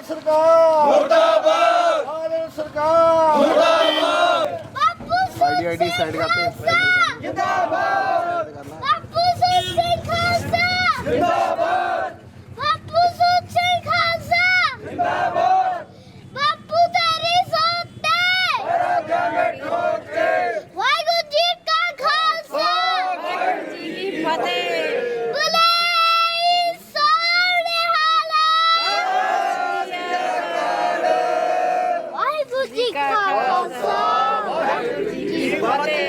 सरकार मुर्दाबाद, कांग्रेस सरकार मुर्दाबाद। आईडी साइड करते जिंदाबाद, बापू सिंह खालसा जिंदाबाद बापू सिंह खालसा जिंदाबाद। बापू तेरी सोते तेरा जाने ठोक के वाहिगुरु जी का खालसा वाहिगुरू जी की फतेह। बुलाई सोने हाला वाहिगुरु जी का खालसा वाहिगुरु जी की फतेह।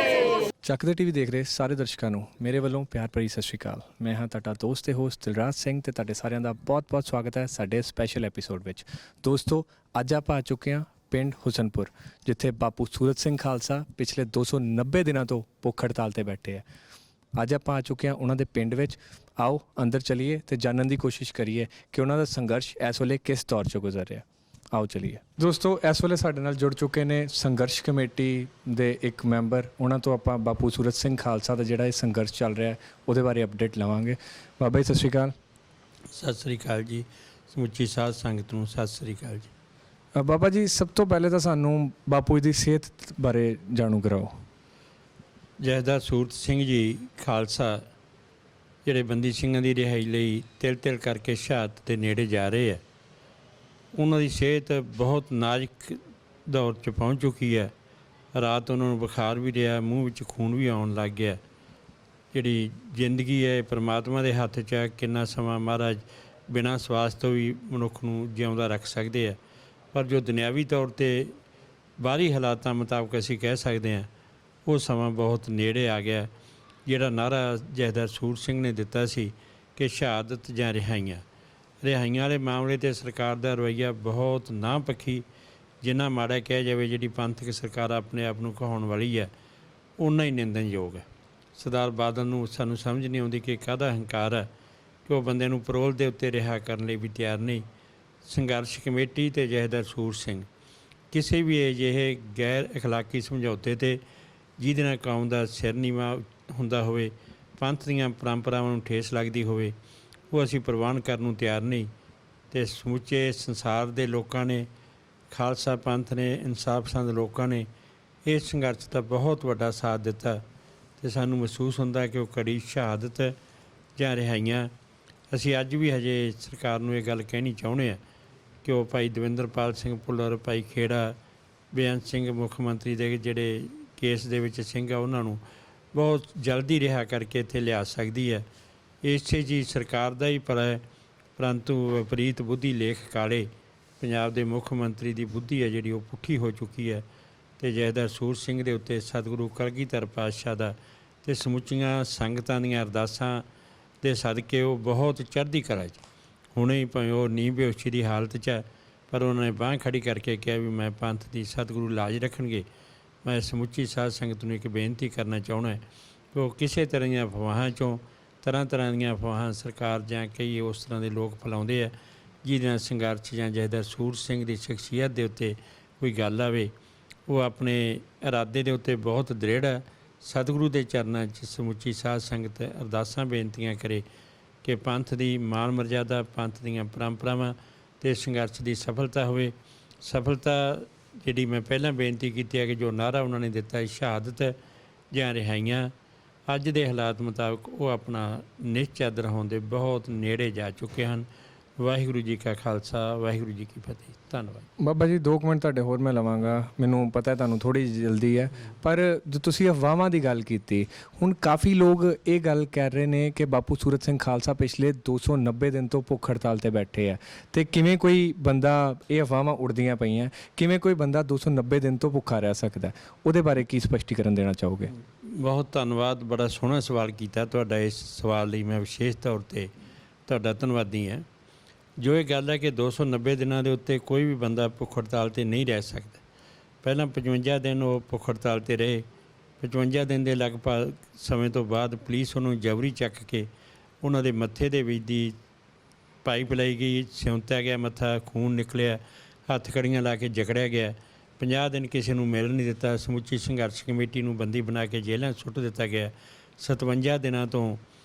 ਚੱਕ ਦੇ ਟੀਵੀ ਦੇਖ ਰਹੇ ਸਾਰੇ ਦਰਸ਼ਕਾਂ ਨੂੰ ਮੇਰੇ ਵੱਲੋਂ ਪਿਆਰ ਭਰੀ ਸਤਿ ਸ਼੍ਰੀ ਅਕਾਲ। ਮੈਂ ਹਾਂ ਤੁਹਾਡਾ ਦੋਸਤ ਤੇ ਹੋਸਟ ਦਿਲਰਾਜ ਸਿੰਘ ਤੇ ਤੁਹਾਡੇ ਸਾਰਿਆਂ ਦਾ ਬਹੁਤ-ਬਹੁਤ ਸਵਾਗਤ ਹੈ ਸਾਡੇ ਸਪੈਸ਼ਲ ਐਪੀਸੋਡ ਵਿੱਚ। ਦੋਸਤੋ ਅੱਜ ਆਪਾਂ ਆ ਚੁੱਕੇ ਹਾਂ ਪਿੰਡ ਹੁਸਨਪੁਰ, ਜਿੱਥੇ ਬਾਪੂ ਸੂਰਤ ਸਿੰਘ ਖਾਲਸਾ ਪਿਛਲੇ 290 ਦਿਨਾਂ ਤੋਂ ਭੁੱਖ ਹੜਤਾਲ ਤੇ ਬੈਠੇ ਆ। ਅੱਜ ਆਪਾਂ ਆ ਚੁੱਕੇ ਹਾਂ ਉਹਨਾਂ ਦੇ ਪਿੰਡ ਵਿੱਚ। ਆਓ ਅੰਦਰ ਚਲੀਏ ਤੇ ਜਾਣਨ ਦੀ ਕੋਸ਼ਿਸ਼ ਕਰੀਏ ਕਿ ਉਹਨਾਂ ਦਾ ਸੰਘਰਸ਼ ਇਸ ਵੇਲੇ ਕਿਸ ਦੌਰ 'ਚੋਂ ਗੁਜ਼ਰ ਰਿਹਾ। ਆਓ ਚਲੀਏ ਦੋਸਤੋ। ਇਸ ਵੇਲੇ ਸਾਡੇ ਨਾਲ ਜੁੜ ਚੁੱਕੇ ਨੇ ਸੰਘਰਸ਼ ਕਮੇਟੀ ਦੇ ਇੱਕ ਮੈਂਬਰ। ਉਹਨਾਂ ਤੋਂ ਆਪਾਂ ਬਾਪੂ ਸੂਰਤ ਸਿੰਘ ਖਾਲਸਾ ਦਾ ਜਿਹੜਾ ਇਹ ਸੰਘਰਸ਼ ਚੱਲ ਰਿਹਾ ਉਹਦੇ ਬਾਰੇ ਅਪਡੇਟ ਲਵਾਂਗੇ। ਬਾਬਾ ਜੀ ਸਤਿ ਸ਼੍ਰੀ ਅਕਾਲ। ਸਤਿ ਸ੍ਰੀ ਅਕਾਲ ਜੀ, ਸਮੁੱਚੀ ਸਾਧ ਸੰਗਤ ਨੂੰ ਸਤਿ ਸ੍ਰੀ ਅਕਾਲ ਜੀ। ਬਾਬਾ ਜੀ ਸਭ ਤੋਂ ਪਹਿਲੇ ਤਾਂ ਸਾਨੂੰ ਬਾਪੂ ਜੀ ਦੀ ਸਿਹਤ ਬਾਰੇ ਜਾਣੂ ਕਰਾਓ। ਜਥੇਦਾਰ ਸੂਰਤ ਸਿੰਘ ਜੀ ਖਾਲਸਾ ਜਿਹੜੇ ਬੰਦੀ ਸਿੰਘਾਂ ਦੀ ਰਿਹਾਈ ਲਈ ਤਿਲ ਕਰਕੇ ਸ਼ਹਾਦਤ ਦੇ ਨੇੜੇ ਜਾ ਰਹੇ ਹੈ, ਉਹਨਾਂ ਦੀ ਸਿਹਤ ਬਹੁਤ ਨਾਜ਼ੁਕ ਦੌਰ 'ਚ ਪਹੁੰਚ ਚੁੱਕੀ ਹੈ। ਰਾਤ ਉਹਨਾਂ ਨੂੰ ਬੁਖਾਰ ਵੀ ਰਿਹਾ, ਮੂੰਹ ਵਿੱਚ ਖੂਨ ਵੀ ਆਉਣ ਲੱਗ ਗਿਆ। ਜਿਹੜੀ ਜ਼ਿੰਦਗੀ ਹੈ ਪਰਮਾਤਮਾ ਦੇ ਹੱਥ 'ਚ ਹੈ। ਕਿੰਨਾ ਸਮਾਂ ਮਹਾਰਾਜ ਬਿਨਾਂ ਸਵਾਸ ਤੋਂ ਵੀ ਮਨੁੱਖ ਨੂੰ ਜਿਉਂਦਾ ਰੱਖ ਸਕਦੇ ਆ, ਪਰ ਜੋ ਦੁਨਿਆਵੀ ਤੌਰ 'ਤੇ ਬਾਹਰੀ ਹਾਲਾਤਾਂ ਮੁਤਾਬਕ ਅਸੀਂ ਕਹਿ ਸਕਦੇ ਹਾਂ ਉਹ ਸਮਾਂ ਬਹੁਤ ਨੇੜੇ ਆ ਗਿਆ। ਜਿਹੜਾ ਨਾਅਰਾ ਜਥੇਦਾਰ ਸੂਰਤ ਸਿੰਘ ਨੇ ਦਿੱਤਾ ਸੀ ਕਿ ਸ਼ਹਾਦਤ ਜਾਂ ਰਿਹਾਈਆਂ ਵਾਲੇ ਮਾਮਲੇ 'ਤੇ ਸਰਕਾਰ ਦਾ ਰਵੱਈਆ ਬਹੁਤ ਨਾ ਪੱਖੀ, ਜਿੰਨਾ ਮਾੜਾ ਕਿਹਾ ਜਾਵੇ। ਜਿਹੜੀ ਪੰਥਕ ਸਰਕਾਰ ਆਪਣੇ ਆਪ ਨੂੰ ਕਹਾਉਣ ਵਾਲੀ ਹੈ ਓਨਾ ਹੀ ਨਿੰਦਣਯੋਗ ਹੈ। ਸਰਦਾਰ ਬਾਦਲ ਨੂੰ ਸਾਨੂੰ ਸਮਝ ਨਹੀਂ ਆਉਂਦੀ ਕਿ ਕਾਹਦਾ ਹੰਕਾਰ ਹੈ ਕਿ ਉਹ ਬੰਦੇ ਨੂੰ ਪਰੋਲ ਦੇ ਉੱਤੇ ਰਿਹਾ ਕਰਨ ਲਈ ਵੀ ਤਿਆਰ ਨਹੀਂ। ਸੰਘਰਸ਼ ਕਮੇਟੀ ਅਤੇ ਜਥੇਦਾਰ ਸੂਰਤ ਸਿੰਘ ਕਿਸੇ ਵੀ ਅਜਿਹੇ ਗੈਰ ਅਖਲਾਕੀ ਸਮਝੌਤੇ 'ਤੇ ਜਿਹਦੇ ਨਾਲ ਕੌਮ ਦਾ ਸਿਰ ਨੀਵਾਂ ਹੁੰਦਾ ਹੋਵੇ, ਪੰਥ ਦੀਆਂ ਪਰੰਪਰਾਵਾਂ ਨੂੰ ਠੇਸ ਲੱਗਦੀ ਹੋਵੇ, ਉਹ ਅਸੀਂ ਪ੍ਰਵਾਨ ਕਰਨ ਨੂੰ ਤਿਆਰ ਨਹੀਂ। ਅਤੇ ਸਮੁੱਚੇ ਸੰਸਾਰ ਦੇ ਲੋਕਾਂ ਨੇ, ਖਾਲਸਾ ਪੰਥ ਨੇ, ਇਨਸਾਫ ਪਸੰਦ ਲੋਕਾਂ ਨੇ ਇਸ ਸੰਘਰਸ਼ ਦਾ ਬਹੁਤ ਵੱਡਾ ਸਾਥ ਦਿੱਤਾ। ਅਤੇ ਸਾਨੂੰ ਮਹਿਸੂਸ ਹੁੰਦਾ ਕਿ ਉਹ ਕੜੀ ਸ਼ਹਾਦਤ ਜਾਂ ਰਿਹਾਈਆਂ, ਅਸੀਂ ਅੱਜ ਵੀ ਹਜੇ ਸਰਕਾਰ ਨੂੰ ਇਹ ਗੱਲ ਕਹਿਣੀ ਚਾਹੁੰਦੇ ਹਾਂ ਕਿ ਉਹ ਭਾਈ ਦਵਿੰਦਰਪਾਲ ਸਿੰਘ ਭੁੱਲਰ, ਭਾਈ ਖੇੜਾ, ਬੇਅੰਤ ਸਿੰਘ ਮੁੱਖ ਮੰਤਰੀ ਦੇ ਜਿਹੜੇ ਕੇਸ ਦੇ ਵਿੱਚ ਸਿੰਘ ਆ, ਉਹਨਾਂ ਨੂੰ ਬਹੁਤ ਜਲਦੀ ਰਿਹਾ ਕਰਕੇ ਇੱਥੇ ਲਿਆ ਸਕਦੀ ਹੈ। ਇਸੇ ਜੀ ਸਰਕਾਰ ਦਾ ਹੀ ਭਲਾ ਹੈ, ਪਰੰਤੂ ਵਿਪਰੀਤ ਬੁੱਧੀ ਲੇਖ ਕਾਲੇ ਪੰਜਾਬ ਦੇ ਮੁੱਖ ਮੰਤਰੀ ਦੀ ਬੁੱਧੀ ਹੈ ਜਿਹੜੀ ਉਹ ਪੁੱਠੀ ਹੋ ਚੁੱਕੀ ਹੈ। ਅਤੇ ਜਥੇਦਾਰ ਸੂਰਤ ਸਿੰਘ ਦੇ ਉੱਤੇ ਸਤਿਗੁਰੂ ਕਲਗੀਧਰ ਪਾਤਸ਼ਾਹ ਦਾ ਅਤੇ ਸਮੁੱਚੀਆਂ ਸੰਗਤਾਂ ਦੀਆਂ ਅਰਦਾਸਾਂ ਦੇ ਸਦਕੇ ਉਹ ਬਹੁਤ ਚੜ੍ਹਦੀ ਕਲਾ 'ਚ ਹੁਣੇ ਹੀ, ਭਾਵੇਂ ਉਹ ਨੀਂਹ ਬੇਹੋਸ਼ੀ ਦੀ ਹਾਲਤ 'ਚ ਹੈ, ਪਰ ਉਹਨਾਂ ਨੇ ਬਾਂਹ ਖੜੀ ਕਰਕੇ ਕਿਹਾ ਵੀ ਮੈਂ ਪੰਥ ਦੀ ਸਤਿਗੁਰੂ ਲਾਜ ਰੱਖਣਗੇ। ਮੈਂ ਸਮੁੱਚੀ ਸਾਧ ਸੰਗਤ ਨੂੰ ਇੱਕ ਬੇਨਤੀ ਕਰਨਾ ਚਾਹੁੰਦਾ ਕਿ ਉਹ ਕਿਸੇ ਤਰ੍ਹਾਂ ਦੀਆਂ ਅਫਵਾਹਾਂ 'ਚੋਂ, ਤਰ੍ਹਾਂ ਦੀਆਂ ਅਫਵਾਹਾਂ ਸਰਕਾਰ ਜਾਂ ਕਈ ਉਸ ਤਰ੍ਹਾਂ ਦੇ ਲੋਕ ਫੈਲਾਉਂਦੇ ਆ ਜਿਹਦੇ ਨਾਲ ਸੰਘਰਸ਼ ਜਾਂ ਜਥੇਦਾਰ ਸੂਰਤ ਸਿੰਘ ਦੀ ਸ਼ਖਸੀਅਤ ਦੇ ਉੱਤੇ ਕੋਈ ਗੱਲ ਆਵੇ, ਉਹ ਆਪਣੇ ਇਰਾਦੇ ਦੇ ਉੱਤੇ ਬਹੁਤ ਦ੍ਰਿੜ ਹੈ। ਸਤਿਗੁਰੂ ਦੇ ਚਰਨਾਂ 'ਚ ਸਮੁੱਚੀ ਸਾਧ ਸੰਗਤ ਅਰਦਾਸਾਂ ਬੇਨਤੀਆਂ ਕਰੇ ਕਿ ਪੰਥ ਦੀ ਮਾਣ ਮਰਜ਼ਾਦਾ, ਪੰਥ ਦੀਆਂ ਪਰੰਪਰਾਵਾਂ ਅਤੇ ਸੰਘਰਸ਼ ਦੀ ਸਫਲਤਾ ਹੋਵੇ। ਸਫਲਤਾ ਜਿਹੜੀ ਮੈਂ ਪਹਿਲਾਂ ਬੇਨਤੀ ਕੀਤੀ ਹੈ ਕਿ ਜੋ ਨਾਅਰਾ ਉਹਨਾਂ ਨੇ ਦਿੱਤਾ ਸ਼ਹਾਦਤ ਜਾਂ ਰਿਹਾਈਆਂ, ਅੱਜ ਦੇ ਹਾਲਾਤ ਮੁਤਾਬਕ ਉਹ ਆਪਣਾ ਨਿਸ਼ਚਿਤ ਹੋਣ ਦੇ ਬਹੁਤ ਨੇੜੇ ਜਾ ਚੁੱਕੇ ਹਨ। ਵਾਹਿਗੁਰੂ ਜੀ ਕਾ ਖਾਲਸਾ, ਵਾਹਿਗੁਰੂ ਜੀ ਕੀ ਫਤਿਹ। ਧੰਨਵਾਦ। ਬਾਬਾ ਜੀ 2 ਮਿੰਟ ਤੁਹਾਡੇ ਹੋਰ ਮੈਂ ਲਵਾਂਗਾ। ਮੈਨੂੰ ਪਤਾ ਤੁਹਾਨੂੰ ਥੋੜ੍ਹੀ ਜਲਦੀ ਹੈ, ਪਰ ਜੋ ਤੁਸੀਂ ਅਫਵਾਹਾਂ ਦੀ ਗੱਲ ਕੀਤੀ, ਹੁਣ ਕਾਫੀ ਲੋਕ ਇਹ ਗੱਲ ਕਹਿ ਰਹੇ ਨੇ ਕਿ ਬਾਪੂ ਸੂਰਤ ਸਿੰਘ ਖਾਲਸਾ ਪਿਛਲੇ 290 ਦਿਨ ਤੋਂ ਭੁੱਖ ਹੜਤਾਲ 'ਤੇ ਬੈਠੇ ਆ। ਅਤੇ ਕਿਵੇਂ ਕੋਈ ਬੰਦਾ, ਇਹ ਅਫਵਾਹਾਂ ਉੜਦੀਆਂ ਪਈਆਂ, ਕਿਵੇਂ ਕੋਈ ਬੰਦਾ 290 ਦਿਨ ਤੋਂ ਭੁੱਖਾ ਰਹਿ ਸਕਦਾ? ਉਹਦੇ ਬਾਰੇ ਕੀ ਸਪਸ਼ਟੀਕਰਨ ਦੇਣਾ ਚਾਹੋਗੇ? ਬਹੁਤ ਧੰਨਵਾਦ, ਬੜਾ ਸੋਹਣਾ ਸਵਾਲ ਕੀਤਾ ਤੁਹਾਡਾ। ਇਸ ਸਵਾਲ ਲਈ ਮੈਂ ਵਿਸ਼ੇਸ਼ ਤੌਰ 'ਤੇ ਤੁਹਾਡਾ ਧੰਨਵਾਦੀ ਹਾਂ। ਜੋ ਇਹ ਗੱਲ ਹੈ ਕਿ 290 ਦਿਨਾਂ ਦੇ ਉੱਤੇ ਕੋਈ ਵੀ ਬੰਦਾ ਭੁੱਖ ਹੜਤਾਲ 'ਤੇ ਨਹੀਂ ਰਹਿ ਸਕਦਾ। ਪਹਿਲਾਂ 55 ਦਿਨ ਉਹ ਭੁੱਖ ਹੜਤਾਲ 'ਤੇ ਰਹੇ। 55 ਦਿਨ ਦੇ ਲਗਭਗ ਸਮੇਂ ਤੋਂ ਬਾਅਦ ਪੁਲਿਸ ਉਹਨੂੰ ਜਬਰੀ ਚੱਕ ਕੇ ਉਹਨਾਂ ਦੇ ਮੱਥੇ ਦੇ ਵਿੱਚ ਦੀ ਪਾਈਪ ਲਾਈ ਗਈ, ਸਿਉਂਤਿਆ ਗਿਆ ਮੱਥਾ, ਖੂਨ ਨਿਕਲਿਆ, ਹੱਥ ਕੜੀਆਂ ਲਾ ਕੇ ਜਕੜਿਆ ਗਿਆ। 50 ਦਿਨ ਕਿਸੇ ਨੂੰ ਮਿਲ ਨਹੀਂ ਦਿੱਤਾ। ਸਮੁੱਚੀ ਸੰਘਰਸ਼ ਕਮੇਟੀ ਨੂੰ ਬੰਦੀ ਬਣਾ ਕੇ ਜੇਲ੍ਹਾਂ ਸੁੱਟ ਦਿੱਤਾ ਗਿਆ। 57 ਦਿਨਾਂ ਤੋਂ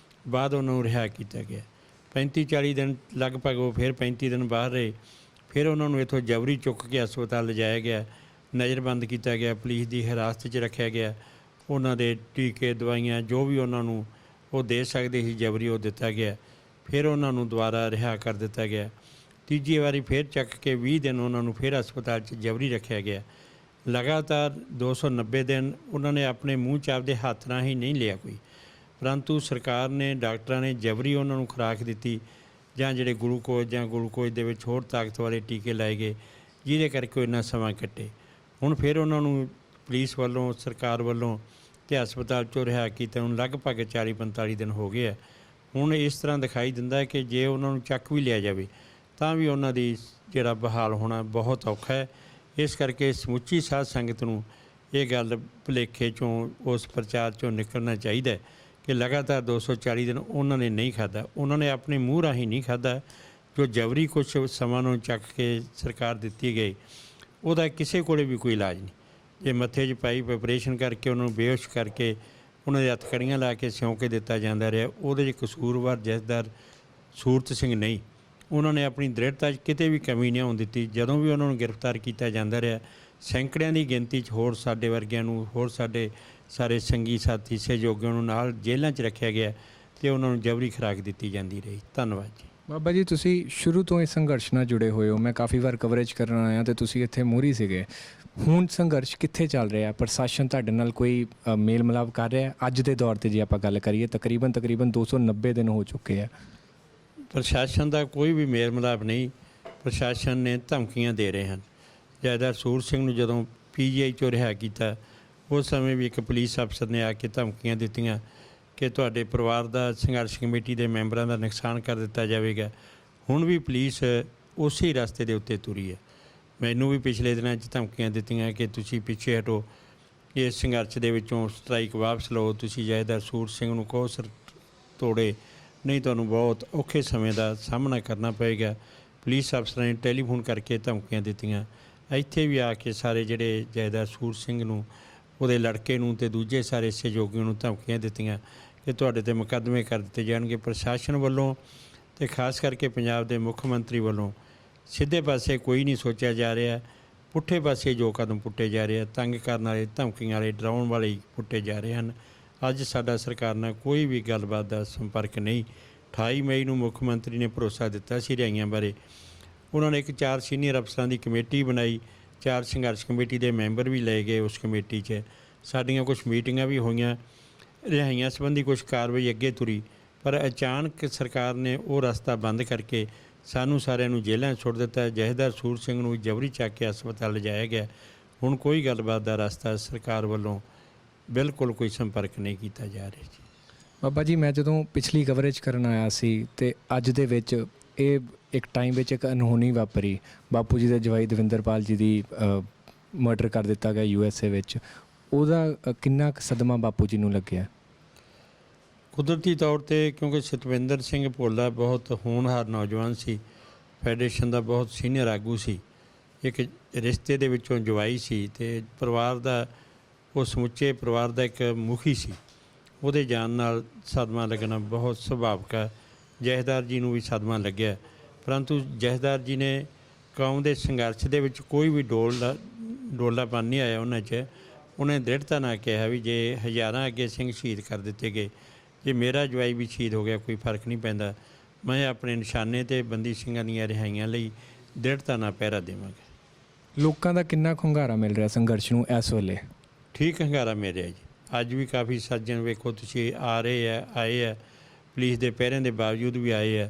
ਬਾਅਦ ਉਹਨਾਂ ਨੂੰ ਰਿਹਾ ਕੀਤਾ ਗਿਆ। 35-40 ਦਿਨ ਲਗਭਗ ਉਹ ਫਿਰ 35 ਦਿਨ ਬਾਹਰ ਰਹੇ। ਫਿਰ ਉਹਨਾਂ ਨੂੰ ਇੱਥੋਂ ਜਬਰੀ ਚੁੱਕ ਕੇ ਹਸਪਤਾਲ ਲਿਜਾਇਆ ਗਿਆ, ਨਜ਼ਰਬੰਦ ਕੀਤਾ ਗਿਆ, ਪੁਲਿਸ ਦੀ ਹਿਰਾਸਤ 'ਚ ਰੱਖਿਆ ਗਿਆ। ਉਹਨਾਂ ਦੇ ਟੀਕੇ ਦਵਾਈਆਂ ਜੋ ਵੀ ਉਹਨਾਂ ਨੂੰ ਉਹ ਦੇ ਸਕਦੇ ਸੀ ਜਬਰੀ ਉਹ ਦਿੱਤਾ ਗਿਆ। ਫਿਰ ਉਹਨਾਂ ਨੂੰ ਦੁਬਾਰਾ ਰਿਹਾ ਕਰ ਦਿੱਤਾ ਗਿਆ। ਤੀਜੀ ਵਾਰੀ ਫਿਰ ਚੱਕ ਕੇ 20 ਦਿਨ ਉਹਨਾਂ ਨੂੰ ਫਿਰ ਹਸਪਤਾਲ 'ਚ ਜਬਰੀ ਰੱਖਿਆ ਗਿਆ। ਲਗਾਤਾਰ 290 ਦਿਨ ਉਹਨਾਂ ਨੇ ਆਪਣੇ ਮੂੰਹ 'ਚ ਆਪਦੇ ਹੱਥ ਨਾਲ ਹੀ ਨਹੀਂ ਲਿਆ ਕੋਈ, ਪਰੰਤੂ ਸਰਕਾਰ ਨੇ, ਡਾਕਟਰਾਂ ਨੇ ਜਬਰੀ ਉਹਨਾਂ ਨੂੰ ਖੁਰਾਕ ਦਿੱਤੀ ਜਾਂ ਜਿਹੜੇ ਗਲੂਕੋਜ਼ ਦੇ ਵਿੱਚ ਹੋਰ ਤਾਕਤ ਵਾਲੇ ਟੀਕੇ ਲਾਏ ਗਏ, ਜਿਹਦੇ ਕਰਕੇ ਉਹ ਇੰਨਾ ਸਮਾਂ ਕੱਟੇ। ਹੁਣ ਫਿਰ ਉਹਨਾਂ ਨੂੰ ਪੁਲਿਸ ਵੱਲੋਂ, ਸਰਕਾਰ ਵੱਲੋਂ ਤੇ ਹਸਪਤਾਲ 'ਚੋਂ ਰਿਹਾ ਕੀਤਾ ਨੂੰ ਲਗਭਗ 40-45 ਦਿਨ ਹੋ ਗਏ ਆ। ਹੁਣ ਇਸ ਤਰ੍ਹਾਂ ਦਿਖਾਈ ਦਿੰਦਾ ਹੈ ਕਿ ਜੇ ਉਹਨਾਂ ਨੂੰ ਚੱਕ ਵੀ ਲਿਆ ਜਾਵੇ ਤਾਂ ਵੀ ਉਹਨਾਂ ਦੀ ਜਿਹੜਾ ਬਹਾਲ ਹੋਣਾ ਬਹੁਤ ਔਖਾ ਹੈ। ਇਸ ਕਰਕੇ ਸਮੁੱਚੀ ਸਾਧ ਸੰਗਤ ਨੂੰ ਇਹ ਗੱਲ ਭੁਲੇਖੇ 'ਚੋਂ, ਉਸ ਪ੍ਰਚਾਰ 'ਚੋਂ ਨਿਕਲਣਾ ਚਾਹੀਦਾ ਹੈ ਕਿ ਲਗਾਤਾਰ 240 ਦਿਨ ਉਹਨਾਂ ਨੇ ਨਹੀਂ ਖਾਧਾ, ਉਹਨਾਂ ਨੇ ਆਪਣੇ ਮੂੰਹ ਰਾਹੀਂ ਨਹੀਂ ਖਾਧਾ। ਜੋ ਜਬਰੀ ਕੁਛ ਸਮਾਂ ਨੂੰ ਚੱਕ ਕੇ ਸਰਕਾਰ ਦਿੱਤੀ ਗਈ, ਉਹਦਾ ਕਿਸੇ ਕੋਲੇ ਵੀ ਕੋਈ ਇਲਾਜ ਨਹੀਂ। ਜੇ ਮੱਥੇ 'ਚ ਪਾਈਪ ਆਪਰੇਸ਼ਨ ਕਰਕੇ ਉਹਨਾਂ ਨੂੰ ਬੇਹੋਸ਼ ਕਰਕੇ ਉਹਨਾਂ ਦੇ ਹੱਥਕੜੀਆਂ ਲਾ ਕੇ ਸਿਉਂ ਕੇ ਦਿੱਤਾ ਜਾਂਦਾ ਰਿਹਾ, ਉਹਦੇ 'ਚ ਕਸੂਰਵਾਰ ਜਥੇਦਾਰ ਸੂਰਤ ਸਿੰਘ ਨਹੀਂ। ਉਹਨਾਂ ਨੇ ਆਪਣੀ ਦ੍ਰਿੜਤਾ 'ਚ ਕਿਤੇ ਵੀ ਕਮੀ ਨਹੀਂ ਆਉਣ ਦਿੱਤੀ। ਜਦੋਂ ਵੀ ਉਹਨਾਂ ਨੂੰ ਗ੍ਰਿਫਤਾਰ ਕੀਤਾ ਜਾਂਦਾ ਰਿਹਾ, ਸੈਂਕੜਿਆਂ ਦੀ ਗਿਣਤੀ 'ਚ ਹੋਰ ਸਾਡੇ ਵਰਗਿਆਂ ਨੂੰ, ਹੋਰ ਸਾਡੇ ਸਾਰੇ ਸੰਗੀ ਸਾਥੀ ਸਹਿਯੋਗੀਆਂ ਨੂੰ ਨਾਲ ਜੇਲ੍ਹਾਂ 'ਚ ਰੱਖਿਆ ਗਿਆ ਤੇ ਉਹਨਾਂ ਨੂੰ ਜਬਰੀ ਖੁਰਾਕ ਦਿੱਤੀ ਜਾਂਦੀ ਰਹੀ। ਧੰਨਵਾਦ ਜੀ। ਬਾਬਾ ਜੀ, ਤੁਸੀਂ ਸ਼ੁਰੂ ਤੋਂ ਇਸ ਸੰਘਰਸ਼ ਨਾਲ ਜੁੜੇ ਹੋਏ ਹੋ। ਮੈਂ ਕਾਫੀ ਵਾਰ ਕਵਰੇਜ ਕਰਨ ਆਇਆ ਤੇ ਤੁਸੀਂ ਇੱਥੇ ਮੂਹਰੀ ਸੀਗੇ। ਹੁਣ ਸੰਘਰਸ਼ ਕਿੱਥੇ ਚੱਲ ਰਿਹਾ? ਪ੍ਰਸ਼ਾਸਨ ਤੁਹਾਡੇ ਨਾਲ ਕੋਈ ਮੇਲ ਮਿਲਾਪ ਕਰ ਰਿਹਾ? ਅੱਜ ਦੇ ਦੌਰ 'ਤੇ ਜੇ ਆਪਾਂ ਗੱਲ ਕਰੀਏ, ਤਕਰੀਬਨ 290 ਦਿਨ ਹੋ ਚੁੱਕੇ ਆ। ਪ੍ਰਸ਼ਾਸਨ ਦਾ ਕੋਈ ਵੀ ਮੇਲ ਮਿਲਾਪ ਨਹੀਂ। ਪ੍ਰਸ਼ਾਸਨ ਨੇ ਧਮਕੀਆਂ ਦੇ ਰਹੇ ਹਨ। ਜਥੇਦਾਰ ਸੂਰਤ ਸਿੰਘ ਨੂੰ ਜਦੋਂ PGI 'ਚੋਂ ਰਿਹਾ ਕੀਤਾ, ਉਸ ਸਮੇਂ ਵੀ ਇੱਕ ਪੁਲਿਸ ਅਫਸਰ ਨੇ ਆ ਕੇ ਧਮਕੀਆਂ ਦਿੱਤੀਆਂ ਕਿ ਤੁਹਾਡੇ ਪਰਿਵਾਰ ਦਾ, ਸੰਘਰਸ਼ ਕਮੇਟੀ ਦੇ ਮੈਂਬਰਾਂ ਦਾ ਨੁਕਸਾਨ ਕਰ ਦਿੱਤਾ ਜਾਵੇਗਾ। ਹੁਣ ਵੀ ਪੁਲਿਸ ਉਸੇ ਰਸਤੇ ਦੇ ਉੱਤੇ ਤੁਰੀ ਹੈ। ਮੈਨੂੰ ਵੀ ਪਿਛਲੇ ਦਿਨਾਂ 'ਚ ਧਮਕੀਆਂ ਦਿੱਤੀਆਂ ਕਿ ਤੁਸੀਂ ਪਿੱਛੇ ਹਟੋ, ਇਸ ਸੰਘਰਸ਼ ਦੇ ਵਿੱਚੋਂ ਸਟ੍ਰਾਈਕ ਵਾਪਸ ਲਓ, ਤੁਸੀਂ ਜਥੇਦਾਰ ਸੂਰਤ ਸਿੰਘ ਨੂੰ ਕਹੋ ਸਰ ਤੋੜੇ, ਨਹੀਂ ਤੁਹਾਨੂੰ ਬਹੁਤ ਔਖੇ ਸਮੇਂ ਦਾ ਸਾਹਮਣਾ ਕਰਨਾ ਪਏਗਾ। ਪੁਲਿਸ ਅਫਸਰਾਂ ਨੇ ਟੈਲੀਫੋਨ ਕਰਕੇ ਧਮਕੀਆਂ ਦਿੱਤੀਆਂ। ਇੱਥੇ ਵੀ ਆ ਕੇ ਸਾਰੇ ਜਿਹੜੇ ਜਥੇਦਾਰ ਸੂਰਤ ਸਿੰਘ ਨੂੰ, ਉਹਦੇ ਲੜਕੇ ਨੂੰ ਤੇ ਦੂਜੇ ਸਾਰੇ ਸਹਿਯੋਗੀਆਂ ਨੂੰ ਧਮਕੀਆਂ ਦਿੱਤੀਆਂ ਕਿ ਤੁਹਾਡੇ 'ਤੇ ਮੁਕੱਦਮੇ ਕਰ ਦਿੱਤੇ ਜਾਣਗੇ। ਪ੍ਰਸ਼ਾਸਨ ਵੱਲੋਂ ਤੇ ਖਾਸ ਕਰਕੇ ਪੰਜਾਬ ਦੇ ਮੁੱਖ ਮੰਤਰੀ ਵੱਲੋਂ ਸਿੱਧੇ ਪਾਸੇ ਕੋਈ ਨਹੀਂ ਸੋਚਿਆ ਜਾ ਰਿਹਾ, ਪੁੱਠੇ ਪਾਸੇ ਜੋ ਕਦਮ ਪੁੱਟੇ ਜਾ ਰਹੇ ਆ, ਤੰਗ ਕਰਨ ਵਾਲੇ, ਧਮਕੀਆਂ ਵਾਲੇ, ਡਰਾਉਣ ਵਾਲੇ ਹੀ ਪੁੱਟੇ ਜਾ ਰਹੇ ਹਨ। ਅੱਜ ਸਾਡਾ ਸਰਕਾਰ ਨਾਲ ਕੋਈ ਵੀ ਗੱਲਬਾਤ ਦਾ ਸੰਪਰਕ ਨਹੀਂ। 28 ਮਈ ਨੂੰ ਮੁੱਖ ਮੰਤਰੀ ਨੇ ਭਰੋਸਾ ਦਿੱਤਾ ਸੀ ਰਿਹਾਈਆਂ ਬਾਰੇ। ਉਹਨਾਂ ਨੇ ਇੱਕ 4 ਸੀਨੀਅਰ ਅਫਸਰਾਂ ਦੀ ਕਮੇਟੀ ਬਣਾਈ, 4 ਸੰਘਰਸ਼ ਕਮੇਟੀ ਦੇ ਮੈਂਬਰ ਵੀ ਲਏ ਗਏ ਉਸ ਕਮੇਟੀ 'ਚ। ਸਾਡੀਆਂ ਕੁਝ ਮੀਟਿੰਗਾਂ ਵੀ ਹੋਈਆਂ, ਰਿਹਾਈਆਂ ਸੰਬੰਧੀ ਕੁਝ ਕਾਰਵਾਈ ਅੱਗੇ ਤੁਰੀ, ਪਰ ਅਚਾਨਕ ਸਰਕਾਰ ਨੇ ਉਹ ਰਸਤਾ ਬੰਦ ਕਰਕੇ ਸਾਨੂੰ ਸਾਰਿਆਂ ਨੂੰ ਜੇਲ੍ਹਾਂ 'ਚ ਸੁੱਟ ਦਿੱਤਾ। ਜਥੇਦਾਰ ਸੂਰਤ ਸਿੰਘ ਨੂੰ ਜਬਰੀ ਚੱਕ ਕੇ ਹਸਪਤਾਲ ਲਿਜਾਇਆ ਗਿਆ। ਹੁਣ ਕੋਈ ਗੱਲਬਾਤ ਦਾ ਰਸਤਾ ਸਰਕਾਰ ਵੱਲੋਂ ਬਿਲਕੁਲ ਕੋਈ ਸੰਪਰਕ ਨਹੀਂ ਕੀਤਾ ਜਾ ਰਿਹਾ ਜੀ। ਬਾਬਾ ਜੀ, ਮੈਂ ਜਦੋਂ ਪਿਛਲੀ ਕਵਰੇਜ ਕਰਨ ਆਇਆ ਸੀ ਤੇ ਅੱਜ ਦੇ ਵਿੱਚ ਇਹ ਇੱਕ ਟਾਈਮ ਵਿੱਚ ਇੱਕ ਅਨਹੋਣੀ ਵਾਪਰੀ। ਬਾਪੂ ਜੀ ਦੇ ਜਵਾਈ ਦਵਿੰਦਰਪਾਲ ਜੀ ਦੀ ਮਰਡਰ ਕਰ ਦਿੱਤਾ ਗਿਆ USA ਵਿੱਚ। ਉਹਦਾ ਕਿੰਨਾ ਕੁ ਸਦਮਾ ਬਾਪੂ ਜੀ ਨੂੰ ਲੱਗਿਆ? ਕੁਦਰਤੀ ਤੌਰ 'ਤੇ ਕਿਉਂਕਿ ਸਤਵਿੰਦਰ ਸਿੰਘ ਭੋਲਾ ਬਹੁਤ ਹੋਣਹਾਰ ਨੌਜਵਾਨ ਸੀ, ਫੈਡਰੇਸ਼ਨ ਦਾ ਬਹੁਤ ਸੀਨੀਅਰ ਆਗੂ ਸੀ, ਇੱਕ ਰਿਸ਼ਤੇ ਦੇ ਵਿੱਚੋਂ ਜਵਾਈ ਸੀ ਤੇ ਪਰਿਵਾਰ ਦਾ, ਉਹ ਸਮੁੱਚੇ ਪਰਿਵਾਰ ਦਾ ਇੱਕ ਮੁਖੀ ਸੀ। ਉਹਦੇ ਜਾਣ ਨਾਲ ਸਦਮਾ ਲੱਗਣਾ ਬਹੁਤ ਸੁਭਾਵਿਕ ਹੈ। ਜਥੇਦਾਰ ਜੀ ਨੂੰ ਵੀ ਸਦਮਾ ਲੱਗਿਆ, ਪਰੰਤੂ ਜਥੇਦਾਰ ਜੀ ਨੇ ਕੌਮ ਦੇ ਸੰਘਰਸ਼ ਦੇ ਵਿੱਚ ਕੋਈ ਵੀ ਡੋਲਾਪਨ ਨਹੀਂ ਆਇਆ ਉਹਨਾਂ 'ਚ। ਉਹਨੇ ਦ੍ਰਿੜਤਾ ਨਾਲ ਕਿਹਾ ਵੀ ਜੇ ਹਜ਼ਾਰਾਂ ਅੱਗੇ ਸਿੰਘ ਸ਼ਹੀਦ ਕਰ ਦਿੱਤੇ ਗਏ, ਜੇ ਮੇਰਾ ਜਵਾਈ ਵੀ ਸ਼ਹੀਦ ਹੋ ਗਿਆ ਕੋਈ ਫਰਕ ਨਹੀਂ ਪੈਂਦਾ, ਮੈਂ ਆਪਣੇ ਨਿਸ਼ਾਨੇ 'ਤੇ ਬੰਦੀ ਸਿੰਘਾਂ ਦੀਆਂ ਰਿਹਾਈਆਂ ਲਈ ਦ੍ਰਿੜਤਾ ਨਾਲ ਪਹਿਰਾ ਦੇਵਾਂਗਾ। ਲੋਕਾਂ ਦਾ ਕਿੰਨਾ ਕੁ ਹੁੰਗਾਰਾ ਮਿਲ ਰਿਹਾ ਸੰਘਰਸ਼ ਨੂੰ ਇਸ ਵੇਲੇ? ਠੀਕ ਹੁੰਗਾਰਾ ਮਿਲ ਰਿਹਾ ਜੀ। ਅੱਜ ਵੀ ਕਾਫੀ ਸੱਜਣ ਵੇਖੋ ਤੁਸੀਂ ਆਏ ਆ, ਪੁਲਿਸ ਦੇ ਪਹਿਰਿਆਂ ਦੇ ਬਾਵਜੂਦ ਵੀ ਆਏ ਆ।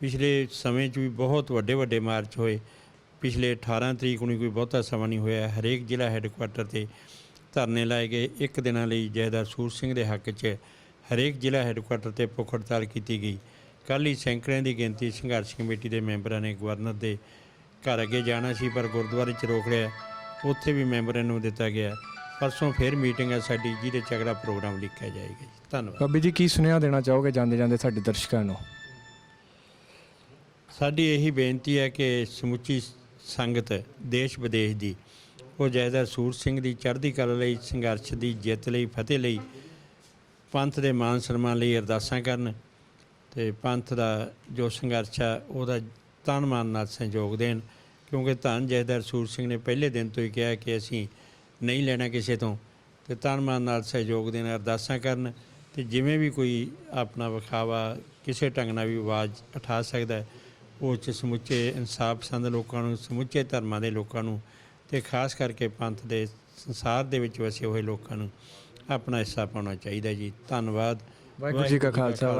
ਪਿਛਲੇ ਸਮੇਂ 'ਚ ਵੀ ਬਹੁਤ ਵੱਡੇ ਮਾਰਚ ਹੋਏ। ਪਿਛਲੇ 18 ਤਰੀਕ ਨੂੰ ਕੋਈ ਬਹੁਤਾ ਸਮਾਂ ਨਹੀਂ ਹੋਇਆ। ਹਰੇਕ ਜ਼ਿਲ੍ਹਾ ਹੈੱਡਕੁਆਟਰ 'ਤੇ ਧਰਨੇ ਲਾਏ ਗਏ। ਇੱਕ ਦਿਨਾਂ ਲਈ ਜਥੇਦਾਰ ਸੂਰਤ ਸਿੰਘ ਦੇ ਹੱਕ 'ਚ ਹਰੇਕ ਜ਼ਿਲ੍ਹਾ ਹੈੱਡਕੁਆਟਰ 'ਤੇ ਭੁੱਖ ਹੜਤਾਲ ਕੀਤੀ ਗਈ। ਕੱਲ੍ਹ ਹੀ ਸੈਂਕੜਿਆਂ ਦੀ ਗਿਣਤੀ ਸੰਘਰਸ਼ ਕਮੇਟੀ ਦੇ ਮੈਂਬਰਾਂ ਨੇ ਗਵਰਨਰ ਦੇ ਘਰ ਅੱਗੇ ਜਾਣਾ ਸੀ, ਪਰ ਗੁਰਦੁਆਰੇ 'ਚ ਰੋਕ ਲਿਆ। ਉੱਥੇ ਵੀ ਮੈਂਬਰਾਂ ਨੂੰ ਦਿੱਤਾ ਗਿਆ। ਪਰਸੋਂ ਫਿਰ ਮੀਟਿੰਗ ਹੈ ਸਾਡੀ, ਜਿਹਦੇ 'ਚ ਅਗਲਾ ਪ੍ਰੋਗਰਾਮ ਲਿਖਿਆ ਜਾਏਗਾ ਜੀ। ਧੰਨਵਾਦ। ਬਾਬੀ ਜੀ, ਕੀ ਸੁਨੇਹਾ ਦੇਣਾ ਚਾਹੋਗੇ ਜਾਂਦੇ ਸਾਡੇ ਦਰਸ਼ਕਾਂ ਨੂੰ? ਸਾਡੀ ਇਹੀ ਬੇਨਤੀ ਹੈ ਕਿ ਸਮੁੱਚੀ ਸੰਗਤ ਦੇਸ਼ ਵਿਦੇਸ਼ ਦੀ ਉਹ ਜਥੇਦਾਰ ਸੂਰਤ ਸਿੰਘ ਦੀ ਚੜ੍ਹਦੀ ਕਲਾ ਲਈ, ਸੰਘਰਸ਼ ਦੀ ਜਿੱਤ ਲਈ, ਫਤਿਹ ਲਈ, ਪੰਥ ਦੇ ਮਾਨ ਸਨਮਾਨ ਲਈ ਅਰਦਾਸਾਂ ਕਰਨ ਤੇ ਪੰਥ ਦਾ ਜੋ ਸੰਘਰਸ਼ ਆ ਉਹਦਾ ਤਨ ਮਨ ਨਾਲ ਸਹਿਯੋਗ ਦੇਣ। ਕਿਉਂਕਿ ਧੰਨ ਜਥੇਦਾਰ ਸੂਰਤ ਸਿੰਘ ਨੇ ਪਹਿਲੇ ਦਿਨ ਤੋਂ ਹੀ ਕਿਹਾ ਕਿ ਅਸੀਂ ਨਹੀਂ ਲੈਣਾ ਕਿਸੇ ਤੋਂ, ਅਤੇ ਤਨ ਮਨ ਨਾਲ ਸਹਿਯੋਗ ਦੇ ਨਾਲ ਅਰਦਾਸਾਂ ਕਰਨ, ਅਤੇ ਜਿਵੇਂ ਵੀ ਕੋਈ ਆਪਣਾ ਵਿਖਾਵਾ ਕਿਸੇ ਢੰਗ ਨਾਲ ਵੀ ਆਵਾਜ਼ ਉਠਾ ਸਕਦਾ ਹੈ, ਉਹ 'ਚ ਸਮੁੱਚੇ ਇਨਸਾਫ ਪਸੰਦ ਲੋਕਾਂ ਨੂੰ, ਸਮੁੱਚੇ ਧਰਮਾਂ ਦੇ ਲੋਕਾਂ ਨੂੰ, ਅਤੇ ਖਾਸ ਕਰਕੇ ਪੰਥ ਦੇ ਸੰਸਾਰ ਦੇ ਵਿੱਚ ਵਸੇ ਹੋਏ ਲੋਕਾਂ ਨੂੰ ਆਪਣਾ ਹਿੱਸਾ ਪਾਉਣਾ ਚਾਹੀਦਾ ਜੀ। ਧੰਨਵਾਦ। ਵਾਹਿਗੁਰੂ ਜੀ ਕਾ ਖਾਲਸਾ,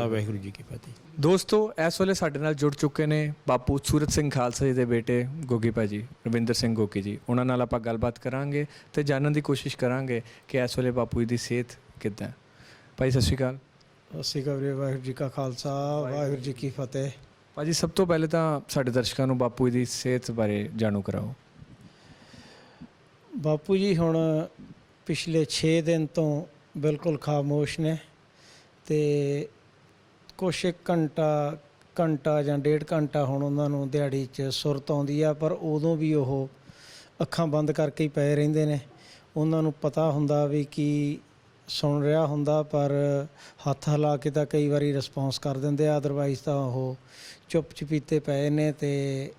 ਵਾਹਿਗੁਰੂ ਜੀ ਕੀ ਫਤਿਹ। ਦੋਸਤੋ, ਇਸ ਵੇਲੇ ਸਾਡੇ ਨਾਲ ਜੁੜ ਚੁੱਕੇ ਨੇ ਬਾਪੂ ਸੂਰਤ ਸਿੰਘ ਖਾਲਸਾ ਜੀ ਦੇ ਬੇਟੇ ਗੋਗੀ ਭਾਜੀ, ਰਵਿੰਦਰ ਸਿੰਘ ਗੋਗੀ ਜੀ। ਉਹਨਾਂ ਨਾਲ ਆਪਾਂ ਗੱਲਬਾਤ ਕਰਾਂਗੇ ਤੇ ਜਾਣਨ ਦੀ ਕੋਸ਼ਿਸ਼ ਕਰਾਂਗੇ ਕਿ ਇਸ ਵੇਲੇ ਬਾਪੂ ਜੀ ਦੀ ਸਿਹਤ ਕਿੱਦਾਂ ਹੈ। ਭਾਈ ਸਤਿ ਸ਼੍ਰੀ ਅਕਾਲ। ਸਤਿ ਸ਼੍ਰੀ ਅਕਾਲ ਵੀਰੇ। ਵਾਹਿਗੁਰੂ ਜੀ ਕਾ ਖਾਲਸਾ, ਵਾਹਿਗੁਰੂ ਜੀ ਕੀ ਫਤਿਹ। ਭਾਜੀ, ਸਭ ਤੋਂ ਪਹਿਲੇ ਤਾਂ ਸਾਡੇ ਦਰਸ਼ਕਾਂ ਨੂੰ ਬਾਪੂ ਜੀ ਦੀ ਸਿਹਤ ਬਾਰੇ ਜਾਣੂ ਕਰਾਓ। ਬਾਪੂ ਜੀ ਹੁਣ ਪਿਛਲੇ 6 ਦਿਨ ਤੋਂ ਬਿਲਕੁਲ ਖਾਮੋਸ਼ ਨੇ, ਅਤੇ ਕੁਛ ਇੱਕ ਘੰਟਾ ਜਾਂ 1.5 ਘੰਟਾ ਹੁਣ ਉਹਨਾਂ ਨੂੰ ਦਿਹਾੜੀ 'ਚ ਸੁਰਤ ਆਉਂਦੀ ਆ, ਪਰ ਉਦੋਂ ਵੀ ਉਹ ਅੱਖਾਂ ਬੰਦ ਕਰਕੇ ਹੀ ਪਏ ਰਹਿੰਦੇ ਨੇ। ਉਹਨਾਂ ਨੂੰ ਪਤਾ ਹੁੰਦਾ ਵੀ ਕੀ ਸੁਣ ਰਿਹਾ ਹੁੰਦਾ, ਪਰ ਹੱਥ ਹਿਲਾ ਕੇ ਤਾਂ ਕਈ ਵਾਰੀ ਰਿਸਪੌਂਸ ਕਰ ਦਿੰਦੇ ਆ, ਅਦਰਵਾਈਜ਼ ਤਾਂ ਉਹ ਚੁੱਪ ਚਪੀਤੇ ਪਏ ਨੇ। ਅਤੇ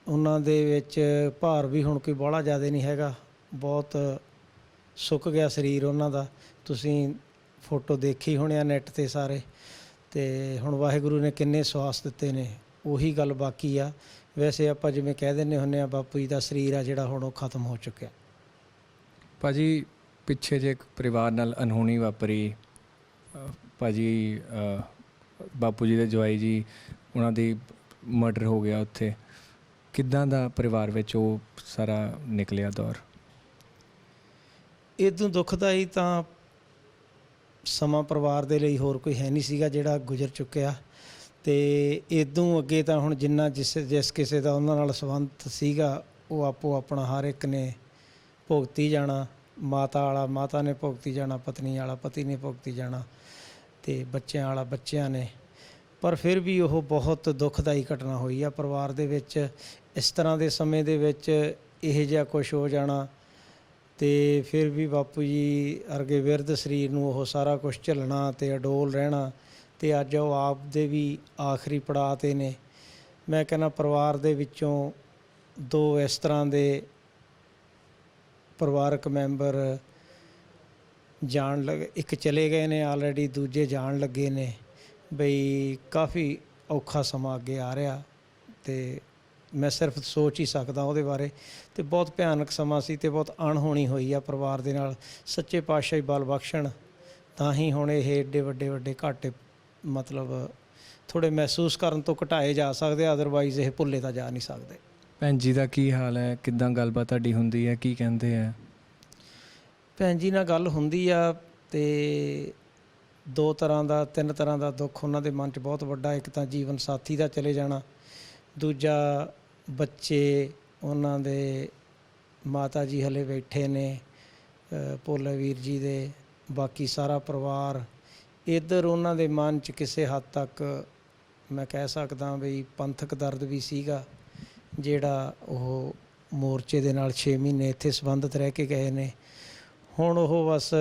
ਉਹਨਾਂ ਦੇ ਵਿੱਚ ਭਾਰ ਵੀ ਹੁਣ ਕੋਈ ਬਾਹਲਾ ਜ਼ਿਆਦਾ ਨਹੀਂ ਹੈਗਾ, ਬਹੁਤ ਸੁੱਕ ਗਿਆ ਸਰੀਰ ਉਹਨਾਂ ਦਾ। ਤੁਸੀਂ ਫੋਟੋ ਦੇਖੀ ਹੋਣੀ ਆ ਨੈੱਟ 'ਤੇ ਸਾਰੇ। ਅਤੇ ਹੁਣ ਵਾਹਿਗੁਰੂ ਨੇ ਕਿੰਨੇ ਸਵਾਸ ਦਿੱਤੇ ਨੇ, ਉਹੀ ਗੱਲ ਬਾਕੀ ਆ। ਵੈਸੇ ਆਪਾਂ ਜਿਵੇਂ ਕਹਿ ਦਿੰਦੇ ਹੁੰਦੇ ਆ, ਬਾਪੂ ਜੀ ਦਾ ਸਰੀਰ ਆ ਜਿਹੜਾ ਹੁਣ ਉਹ ਖਤਮ ਹੋ ਚੁੱਕਿਆ। ਭਾਜੀ, ਪਿੱਛੇ ਜੇ ਇੱਕ ਪਰਿਵਾਰ ਨਾਲ ਅਨਹੋਣੀ ਵਾਪਰੀ, ਭਾਜੀ ਬਾਪੂ ਜੀ ਦੇ ਜਵਾਈ ਜੀ, ਉਹਨਾਂ ਦੀ ਮਰਡਰ ਹੋ ਗਿਆ ਉੱਥੇ, ਕਿੱਦਾਂ ਦਾ ਪਰਿਵਾਰ ਵਿੱਚ ਉਹ ਸਾਰਾ ਨਿਕਲਿਆ ਦੌਰ? ਇਦੋਂ ਦੁਖਦਾਈ ਤਾਂ ਸਮਾਂ ਪਰਿਵਾਰ ਦੇ ਲਈ ਹੋਰ ਕੋਈ ਹੈ ਨਹੀਂ ਸੀਗਾ ਜਿਹੜਾ ਗੁਜ਼ਰ ਚੁੱਕਿਆ। ਅਤੇ ਇਦੋਂ ਅੱਗੇ ਤਾਂ ਹੁਣ ਜਿੰਨਾ ਜਿਸ ਕਿਸੇ ਦਾ ਉਹਨਾਂ ਨਾਲ ਸੰਬੰਧ ਸੀਗਾ, ਉਹ ਆਪੋ ਆਪਣਾ ਹਰ ਇੱਕ ਨੇ ਭੁਗਤੀ ਜਾਣਾ। ਮਾਤਾ ਵਾਲਾ ਮਾਤਾ ਨੇ ਭੁਗਤੀ ਜਾਣਾ, ਪਤਨੀ ਵਾਲਾ ਪਤੀ ਨੇ ਭੁਗਤੀ ਜਾਣਾ, ਅਤੇ ਬੱਚਿਆਂ ਵਾਲਾ ਬੱਚਿਆਂ ਨੇ। ਪਰ ਫਿਰ ਵੀ ਉਹ ਬਹੁਤ ਦੁਖਦਾਈ ਘਟਨਾ ਹੋਈ ਆ ਪਰਿਵਾਰ ਦੇ ਵਿੱਚ। ਇਸ ਤਰ੍ਹਾਂ ਦੇ ਸਮੇਂ ਦੇ ਵਿੱਚ ਇਹੋ ਜਿਹਾ ਕੁਛ ਹੋ ਜਾਣਾ, ਅਤੇ ਫਿਰ ਵੀ ਬਾਪੂ ਜੀ ਵਰਗੇ ਬਿਰਧ ਸਰੀਰ ਨੂੰ ਉਹ ਸਾਰਾ ਕੁਛ ਝੱਲਣਾ ਅਤੇ ਅਡੋਲ ਰਹਿਣਾ। ਅਤੇ ਅੱਜ ਉਹ ਆਪ ਦੇ ਵੀ ਆਖਰੀ ਪੜਾਅ 'ਤੇ ਨੇ। ਮੈਂ ਕਹਿੰਦਾ ਪਰਿਵਾਰ ਦੇ ਵਿੱਚੋਂ 2 ਇਸ ਤਰ੍ਹਾਂ ਦੇ ਪਰਿਵਾਰਕ ਮੈਂਬਰ ਇੱਕ ਚਲੇ ਗਏ ਨੇ ਆਲਰੇਡੀ, ਦੂਜੇ ਜਾਣ ਲੱਗੇ ਨੇ। ਬਈ ਕਾਫੀ ਔਖਾ ਸਮਾਂ ਅੱਗੇ ਆ ਰਿਹਾ, ਅਤੇ ਮੈਂ ਸਿਰਫ ਸੋਚ ਹੀ ਸਕਦਾ ਉਹਦੇ ਬਾਰੇ। ਅਤੇ ਬਹੁਤ ਭਿਆਨਕ ਸਮਾਂ ਸੀ, ਅਤੇ ਬਹੁਤ ਅਣਹੋਣੀ ਹੋਈ ਆ ਪਰਿਵਾਰ ਦੇ ਨਾਲ। ਸੱਚੇ ਪਾਤਸ਼ਾਹ ਹੀ ਬਲ ਬਖਸ਼ਣ, ਤਾਂ ਹੀ ਹੁਣ ਇਹ ਏਡੇ ਵੱਡੇ ਘਾਟੇ ਮਤਲਬ ਥੋੜ੍ਹੇ ਮਹਿਸੂਸ ਕਰਨ ਤੋਂ ਘਟਾਏ ਜਾ ਸਕਦੇ ਆ, ਅਦਰਵਾਈਜ਼ ਇਹ ਭੁੱਲੇ ਤਾਂ ਜਾ ਨਹੀਂ ਸਕਦੇ। ਭੈਣ ਜੀ ਦਾ ਕੀ ਹਾਲ ਹੈ? ਕਿੱਦਾਂ ਗੱਲਬਾਤ ਤੁਹਾਡੀ ਹੁੰਦੀ ਹੈ? ਕੀ ਕਹਿੰਦੇ ਆ? ਭੈਣ ਜੀ ਨਾਲ ਗੱਲ ਹੁੰਦੀ ਆ, ਅਤੇ 3 ਤਰ੍ਹਾਂ ਦਾ ਦੁੱਖ ਉਹਨਾਂ ਦੇ ਮਨ 'ਚ ਬਹੁਤ ਵੱਡਾ। ਇੱਕ ਤਾਂ ਜੀਵਨ ਸਾਥੀ ਦਾ ਚਲੇ ਜਾਣਾ, ਦੂਜਾ ਬੱਚੇ ਉਹਨਾਂ ਦੇ, ਮਾਤਾ ਜੀ ਹਲੇ ਬੈਠੇ ਨੇ ਭੋਲੇ ਵੀਰ ਜੀ ਦੇ, ਬਾਕੀ ਸਾਰਾ ਪਰਿਵਾਰ। ਇੱਧਰ ਉਹਨਾਂ ਦੇ ਮਨ 'ਚ ਕਿਸੇ ਹੱਦ ਤੱਕ ਮੈਂ ਕਹਿ ਸਕਦਾ ਵੀ ਪੰਥਕ ਦਰਦ ਵੀ ਸੀਗਾ, ਜਿਹੜਾ ਉਹ ਮੋਰਚੇ ਦੇ ਨਾਲ 6 ਮਹੀਨੇ ਇੱਥੇ ਸੰਬੰਧਿਤ ਰਹਿ ਕੇ ਗਏ ਨੇ। ਹੁਣ ਉਹ ਬਸ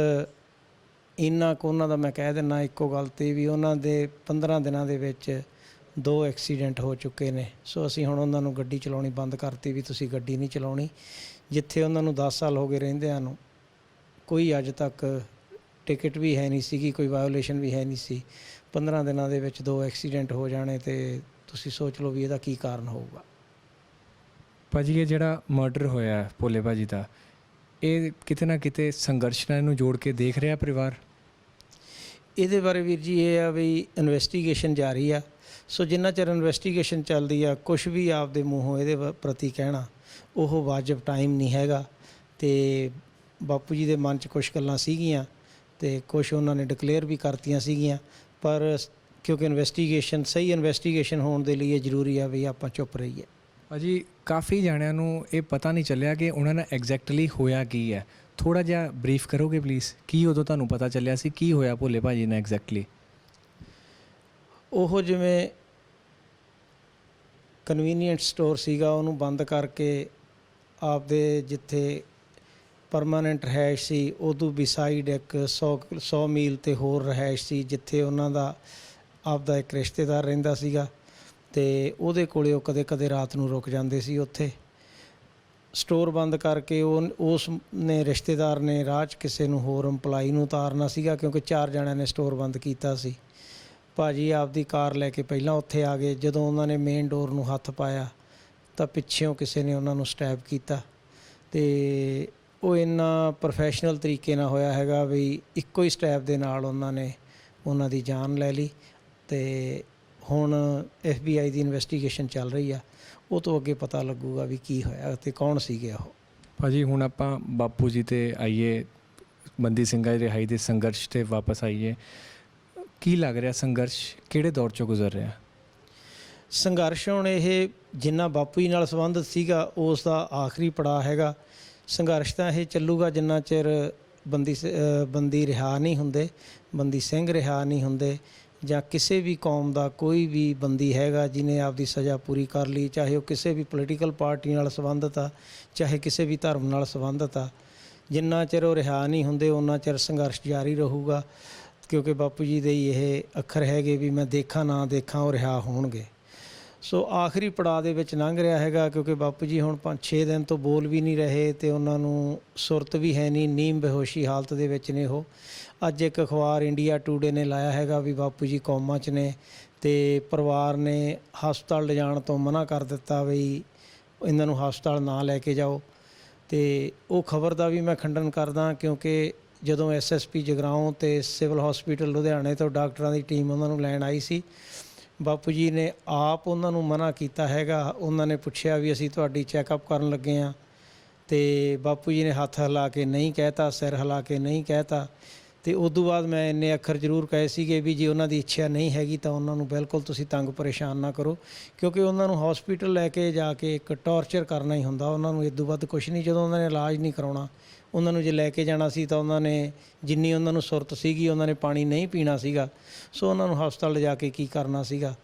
ਇੰਨਾ ਕੁ ਉਹਨਾਂ ਦਾ ਮੈਂ ਕਹਿ ਦਿੰਦਾ ਇੱਕੋ ਗੱਲ 'ਤੇ ਵੀ ਉਹਨਾਂ ਦੇ 15 ਦਿਨਾਂ ਦੇ ਵਿੱਚ 2 ਐਕਸੀਡੈਂਟ ਹੋ ਚੁੱਕੇ ਨੇ। ਸੋ ਅਸੀਂ ਹੁਣ ਉਹਨਾਂ ਨੂੰ ਗੱਡੀ ਚਲਾਉਣੀ ਬੰਦ ਕਰਤੀ ਵੀ ਤੁਸੀਂ ਗੱਡੀ ਨਹੀਂ ਚਲਾਉਣੀ। ਜਿੱਥੇ ਉਹਨਾਂ ਨੂੰ 10 ਸਾਲ ਹੋ ਗਏ ਰਹਿੰਦਿਆਂ ਨੂੰ ਕੋਈ ਅੱਜ ਤੱਕ ਟਿਕਟ ਵੀ ਹੈ ਨਹੀਂ ਸੀਗੀ, ਕੋਈ ਵਾਇਓਲੇਸ਼ਨ ਵੀ ਹੈ ਨਹੀਂ ਸੀ। 15 ਦਿਨਾਂ ਦੇ ਵਿੱਚ 2 ਐਕਸੀਡੈਂਟ ਹੋ ਜਾਣੇ, ਅਤੇ ਤੁਸੀਂ ਸੋਚ ਲਓ ਵੀ ਇਹਦਾ ਕੀ ਕਾਰਨ ਹੋਊਗਾ। ਭਾਜੀ, ਇਹ ਜਿਹੜਾ ਮਰਡਰ ਹੋਇਆ ਭੋਲੇ ਭਾਜੀ ਦਾ, ਇਹ ਕਿਤੇ ਨਾ ਕਿਤੇ ਸੰਘਰਸ਼ ਨਾਲ ਇਹਨੂੰ ਜੋੜ ਕੇ ਦੇਖ ਰਿਹਾ ਪਰਿਵਾਰ? ਇਹਦੇ ਬਾਰੇ ਵੀਰ ਜੀ ਇਹ ਆ ਵੀ ਇਨਵੈਸਟੀਗੇਸ਼ਨ ਜਾਰੀ ਆ। ਸੋ ਜਿੰਨਾ ਚਿਰ ਇਨਵੈਸਟੀਗੇਸ਼ਨ ਚੱਲਦੀ ਆ, ਕੁਛ ਵੀ ਆਪਦੇ ਮੂੰਹੋਂ ਇਹਦੇ ਪ੍ਰਤੀ ਕਹਿਣਾ ਉਹ ਵਾਜਬ ਟਾਈਮ ਨਹੀਂ ਹੈਗਾ। ਅਤੇ ਬਾਪੂ ਜੀ ਦੇ ਮਨ 'ਚ ਕੁਛ ਗੱਲਾਂ ਸੀਗੀਆਂ, ਅਤੇ ਕੁਛ ਉਹਨਾਂ ਨੇ ਡਿਕਲੇਅਰ ਵੀ ਕਰਤੀਆਂ ਸੀਗੀਆਂ, ਪਰ ਕਿਉਂਕਿ ਸਹੀ ਇਨਵੈਸਟੀਗੇਸ਼ਨ ਹੋਣ ਦੇ ਲਈ ਇਹ ਜ਼ਰੂਰੀ ਆ ਵੀ ਆਪਾਂ ਚੁੱਪ ਰਹੀਏ। ਭਾਜੀ, ਕਾਫੀ ਜਾਣਿਆਂ ਨੂੰ ਇਹ ਪਤਾ ਨਹੀਂ ਚੱਲਿਆ ਕਿ ਉਹਨਾਂ ਨਾਲ ਐਗਜ਼ੈਕਟਲੀ ਹੋਇਆ ਕੀ ਹੈ। ਥੋੜ੍ਹਾ ਜਿਹਾ ਬਰੀਫ ਕਰੋਗੇ ਪਲੀਜ਼? ਕੀ ਉਦੋਂ ਤੁਹਾਨੂੰ ਪਤਾ ਚੱਲਿਆ ਸੀ, ਕੀ ਹੋਇਆ ਭੋਲੇ ਭਾਜੀ ਨਾਲ ਐਗਜ਼ੈਕਟਲੀ? ਉਹ ਜਿਵੇਂ ਕਨਵੀਨੀਅੰਟ ਸਟੋਰ ਸੀਗਾ, ਉਹਨੂੰ ਬੰਦ ਕਰਕੇ ਆਪਦੇ ਜਿੱਥੇ ਪਰਮਾਨੈਂਟ ਰਿਹਾਇਸ਼ ਸੀ, ਉਦੋਂ ਬਿਸਾਈਡ ਇੱਕ 100 ਮੀਲ 'ਤੇ ਹੋਰ ਰਿਹਾਇਸ਼ ਸੀ, ਜਿੱਥੇ ਉਹਨਾਂ ਦਾ ਆਪਦਾ ਇੱਕ ਰਿਸ਼ਤੇਦਾਰ ਰਹਿੰਦਾ ਸੀਗਾ। ਤੇ ਉਹਦੇ ਕੋਲੇ ਉਹ ਕਦੇ ਕਦੇ ਰਾਤ ਨੂੰ ਰੁਕ ਜਾਂਦੇ ਸੀ ਉੱਥੇ। ਸਟੋਰ ਬੰਦ ਕਰਕੇ ਉਸ ਨੇ ਰਿਸ਼ਤੇਦਾਰ ਨੇ ਰਾਹ 'ਚ ਕਿਸੇ ਨੂੰ ਹੋਰ ਇੰਪਲਾਈ ਨੂੰ ਉਤਾਰਨਾ ਸੀਗਾ, ਕਿਉਂਕਿ 4 ਜਣਿਆਂ ਨੇ ਸਟੋਰ ਬੰਦ ਕੀਤਾ ਸੀ। ਭਾਜੀ ਆਪਦੀ ਕਾਰ ਲੈ ਕੇ ਪਹਿਲਾਂ ਉੱਥੇ ਆ ਗਏ। ਜਦੋਂ ਉਹਨਾਂ ਨੇ ਮੇਨ ਡੋਰ ਨੂੰ ਹੱਥ ਪਾਇਆ ਤਾਂ ਪਿੱਛੇੋਂ ਕਿਸੇ ਨੇ ਉਹਨਾਂ ਨੂੰ ਸਟੈਬ ਕੀਤਾ, ਤੇ ਉਹ ਇੰਨਾ ਪ੍ਰੋਫੈਸ਼ਨਲ ਤਰੀਕੇ ਨਾਲ ਹੋਇਆ ਹੈਗਾ ਵੀ ਇੱਕੋ ਹੀ ਸਟੈਬ ਦੇ ਨਾਲ ਉਹਨਾਂ ਨੇ ਉਹਨਾਂ ਦੀ ਜਾਨ ਲੈ ਲਈ। ਤੇ ਹੁਣ FBI ਦੀ ਇਨਵੈਸਟੀਗੇਸ਼ਨ ਚੱਲ ਰਹੀ ਆ, ਉਹ ਤੋਂ ਅੱਗੇ ਪਤਾ ਲੱਗੂਗਾ ਵੀ ਕੀ ਹੋਇਆ ਤੇ ਕੌਣ ਸੀਗੇ ਉਹ। ਭਾਜੀ ਹੁਣ ਆਪਾਂ ਬਾਪੂ ਜੀ ਤੇ ਆਈਏ, ਬੰਦੀ ਸਿੰਘਾਂ ਦੀ ਰਿਹਾਈ ਦੇ ਸੰਘਰਸ਼ ਤੇ ਵਾਪਸ ਆਈਏ। ਕੀ ਲੱਗ ਰਿਹਾ ਸੰਘਰਸ਼ ਕਿਹੜੇ ਦੌਰ 'ਚੋਂ ਗੁਜ਼ਰ ਰਿਹਾ? ਸੰਘਰਸ਼ ਹੁਣ ਇਹ ਜਿੰਨਾ ਬਾਪੂ ਜੀ ਨਾਲ ਸੰਬੰਧਿਤ ਸੀਗਾ ਉਸ ਦਾ ਆਖਰੀ ਪੜਾਅ ਹੈਗਾ। ਸੰਘਰਸ਼ ਤਾਂ ਇਹ ਚੱਲੂਗਾ ਜਿੰਨਾ ਚਿਰ ਬੰਦੀ ਰਿਹਾ ਨਹੀਂ ਹੁੰਦੇ, ਬੰਦੀ ਸਿੰਘ ਰਿਹਾ ਨਹੀਂ ਹੁੰਦੇ, ਜਾਂ ਕਿਸੇ ਵੀ ਕੌਮ ਦਾ ਕੋਈ ਵੀ ਬੰਦੀ ਹੈਗਾ ਜਿਹਨੇ ਆਪਦੀ ਸਜ਼ਾ ਪੂਰੀ ਕਰ ਲਈ, ਚਾਹੇ ਉਹ ਕਿਸੇ ਵੀ ਪੋਲੀਟੀਕਲ ਪਾਰਟੀ ਨਾਲ ਸੰਬੰਧਿਤ ਆ, ਚਾਹੇ ਕਿਸੇ ਵੀ ਧਰਮ ਨਾਲ ਸੰਬੰਧਿਤ ਆ, ਜਿੰਨਾ ਚਿਰ ਉਹ ਰਿਹਾ ਨਹੀਂ ਹੁੰਦੇ ਉਹਨਾਂ ਚਿਰ ਸੰਘਰਸ਼ ਜਾਰੀ ਰਹੂਗਾ। ਕਿਉਂਕਿ ਬਾਪੂ ਜੀ ਦੇ ਹੀ ਇਹ ਅੱਖਰ ਹੈਗੇ ਵੀ ਮੈਂ ਦੇਖਾਂ ਨਾ ਦੇਖਾਂ ਉਹ ਰਿਹਾ ਹੋਣਗੇ। ਸੋ ਆਖਰੀ ਪੜਾਅ ਦੇ ਵਿੱਚ ਲੰਘ ਰਿਹਾ ਹੈਗਾ, ਕਿਉਂਕਿ ਬਾਪੂ ਜੀ ਹੁਣ 5-6 ਦਿਨ ਤੋਂ ਬੋਲ ਵੀ ਨਹੀਂ ਰਹੇ ਤੇ ਉਹਨਾਂ ਨੂੰ ਸੁਰਤ ਵੀ ਹੈ ਨਹੀਂ, ਨੀਮ ਬੇਹੋਸ਼ੀ ਹਾਲਤ ਦੇ ਵਿੱਚ ਨੇ ਉਹ। ਅੱਜ ਇੱਕ ਅਖਬਾਰ ਇੰਡੀਆ ਟੂਡੇ ਨੇ ਲਾਇਆ ਹੈਗਾ ਵੀ ਬਾਪੂ ਜੀ ਕੋਮਾ 'ਚ ਨੇ ਤੇ ਪਰਿਵਾਰ ਨੇ ਹਸਪਤਾਲ ਲਿਜਾਣ ਤੋਂ ਮਨਾ ਕਰ ਦਿੱਤਾ ਵੀ ਇਹਨਾਂ ਨੂੰ ਹਸਪਤਾਲ ਨਾ ਲੈ ਕੇ ਜਾਓ। ਤੇ ਉਹ ਖਬਰ ਦਾ ਵੀ ਮੈਂ ਖੰਡਨ ਕਰਦਾ, ਕਿਉਂਕਿ ਜਦੋਂ SSP ਜਗਰਾਓਂ ਤੇ ਸਿਵਲ ਹਸਪੀਟਲ ਲੁਧਿਆਣੇ ਤੋਂ ਡਾਕਟਰਾਂ ਦੀ ਟੀਮ ਉਹਨਾਂ ਨੂੰ ਲੈਣ ਆਈ ਸੀ, ਬਾਪੂ ਜੀ ਨੇ ਆਪ ਉਹਨਾਂ ਨੂੰ ਮਨਾ ਕੀਤਾ ਹੈਗਾ। ਉਹਨਾਂ ਨੇ ਪੁੱਛਿਆ ਵੀ ਅਸੀਂ ਤੁਹਾਡੀ ਚੈੱਕਅਪ ਕਰਨ ਲੱਗੇ ਹਾਂ, ਤੇ ਬਾਪੂ ਜੀ ਨੇ ਹੱਥ ਹਿਲਾ ਕੇ ਨਹੀਂ ਕਹਿਤਾ, ਸਿਰ ਹਿਲਾ ਕੇ ਨਹੀਂ ਕਹਿਤਾ। ਤੇ ਉਦੋਂ ਬਾਅਦ ਮੈਂ ਇੰਨੇ ਅੱਖਰ ਜ਼ਰੂਰ ਕਹੇ ਸੀਗੇ ਵੀ ਜੇ ਉਹਨਾਂ ਦੀ ਇੱਛਾ ਨਹੀਂ ਹੈਗੀ ਤਾਂ ਉਹਨਾਂ ਨੂੰ ਬਿਲਕੁਲ ਤੁਸੀਂ ਤੰਗ ਪਰੇਸ਼ਾਨ ਨਾ ਕਰੋ, ਕਿਉਂਕਿ ਉਹਨਾਂ ਨੂੰ ਹਸਪੀਟਲ ਲੈ ਕੇ ਜਾ ਕੇ ਇੱਕ ਟੌਰਚਰ ਕਰਨਾ ਹੀ ਹੁੰਦਾ, ਉਹਨਾਂ ਨੂੰ ਇਦੋਂ ਵੱਧ ਕੁਛ ਨਹੀਂ। ਜਦੋਂ ਉਹਨਾਂ ਨੇ ਇਲਾਜ ਨਹੀਂ ਕਰਾਉਣਾ, ਉਹਨਾਂ ਨੂੰ ਜੇ ਲੈ ਕੇ ਜਾਣਾ ਸੀ ਤਾਂ ਉਹਨਾਂ ਨੇ ਜਿੰਨੀ ਉਹਨਾਂ ਨੂੰ ਸੁਰਤ ਸੀਗੀ ਉਹਨਾਂ ਨੇ ਪਾਣੀ ਨਹੀਂ ਪੀਣਾ ਸੀਗਾ, ਸੋ ਉਹਨਾਂ ਨੂੰ ਹਸਪਤਾਲ ਲਿਜਾ ਕੇ ਕੀ ਕਰਨਾ ਸੀਗਾ।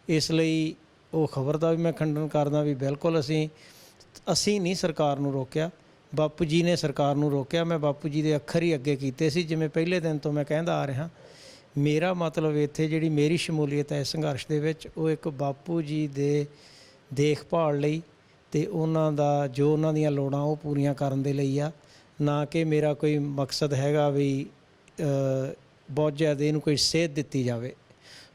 ਇਸ ਲਈ ਉਹ ਖਬਰ ਦਾ ਵੀ ਮੈਂ ਖੰਡਨ ਕਰਦਾ ਵੀ ਬਿਲਕੁਲ ਅਸੀਂ ਨਹੀਂ ਸਰਕਾਰ ਨੂੰ ਰੋਕਿਆ, ਬਾਪੂ ਜੀ ਨੇ ਸਰਕਾਰ ਨੂੰ ਰੋਕਿਆ। ਮੈਂ ਬਾਪੂ ਜੀ ਦੇ ਅੱਖਰ ਹੀ ਅੱਗੇ ਕੀਤੇ ਸੀ, ਜਿਵੇਂ ਪਹਿਲੇ ਦਿਨ ਤੋਂ ਮੈਂ ਕਹਿੰਦਾ ਆ ਰਿਹਾ। ਮੇਰਾ ਮਤਲਬ ਇੱਥੇ ਜਿਹੜੀ ਮੇਰੀ ਸ਼ਮੂਲੀਅਤ ਹੈ ਸੰਘਰਸ਼ ਦੇ ਵਿੱਚ, ਉਹ ਇੱਕ ਬਾਪੂ ਜੀ ਦੇ ਦੇਖਭਾਲ ਲਈ ਤੇ ਉਹਨਾਂ ਦਾ ਜੋ ਉਹਨਾਂ ਦੀਆਂ ਲੋੜਾਂ ਉਹ ਪੂਰੀਆਂ ਕਰਨ ਦੇ ਲਈ ਆ, ਨਾ ਕਿ ਮੇਰਾ ਕੋਈ ਮਕਸਦ ਹੈਗਾ ਵੀ ਬਹੁਤ ਜ਼ਿਆਦਾ ਇਹਨੂੰ ਕੋਈ ਸੇਧ ਦਿੱਤੀ ਜਾਵੇ।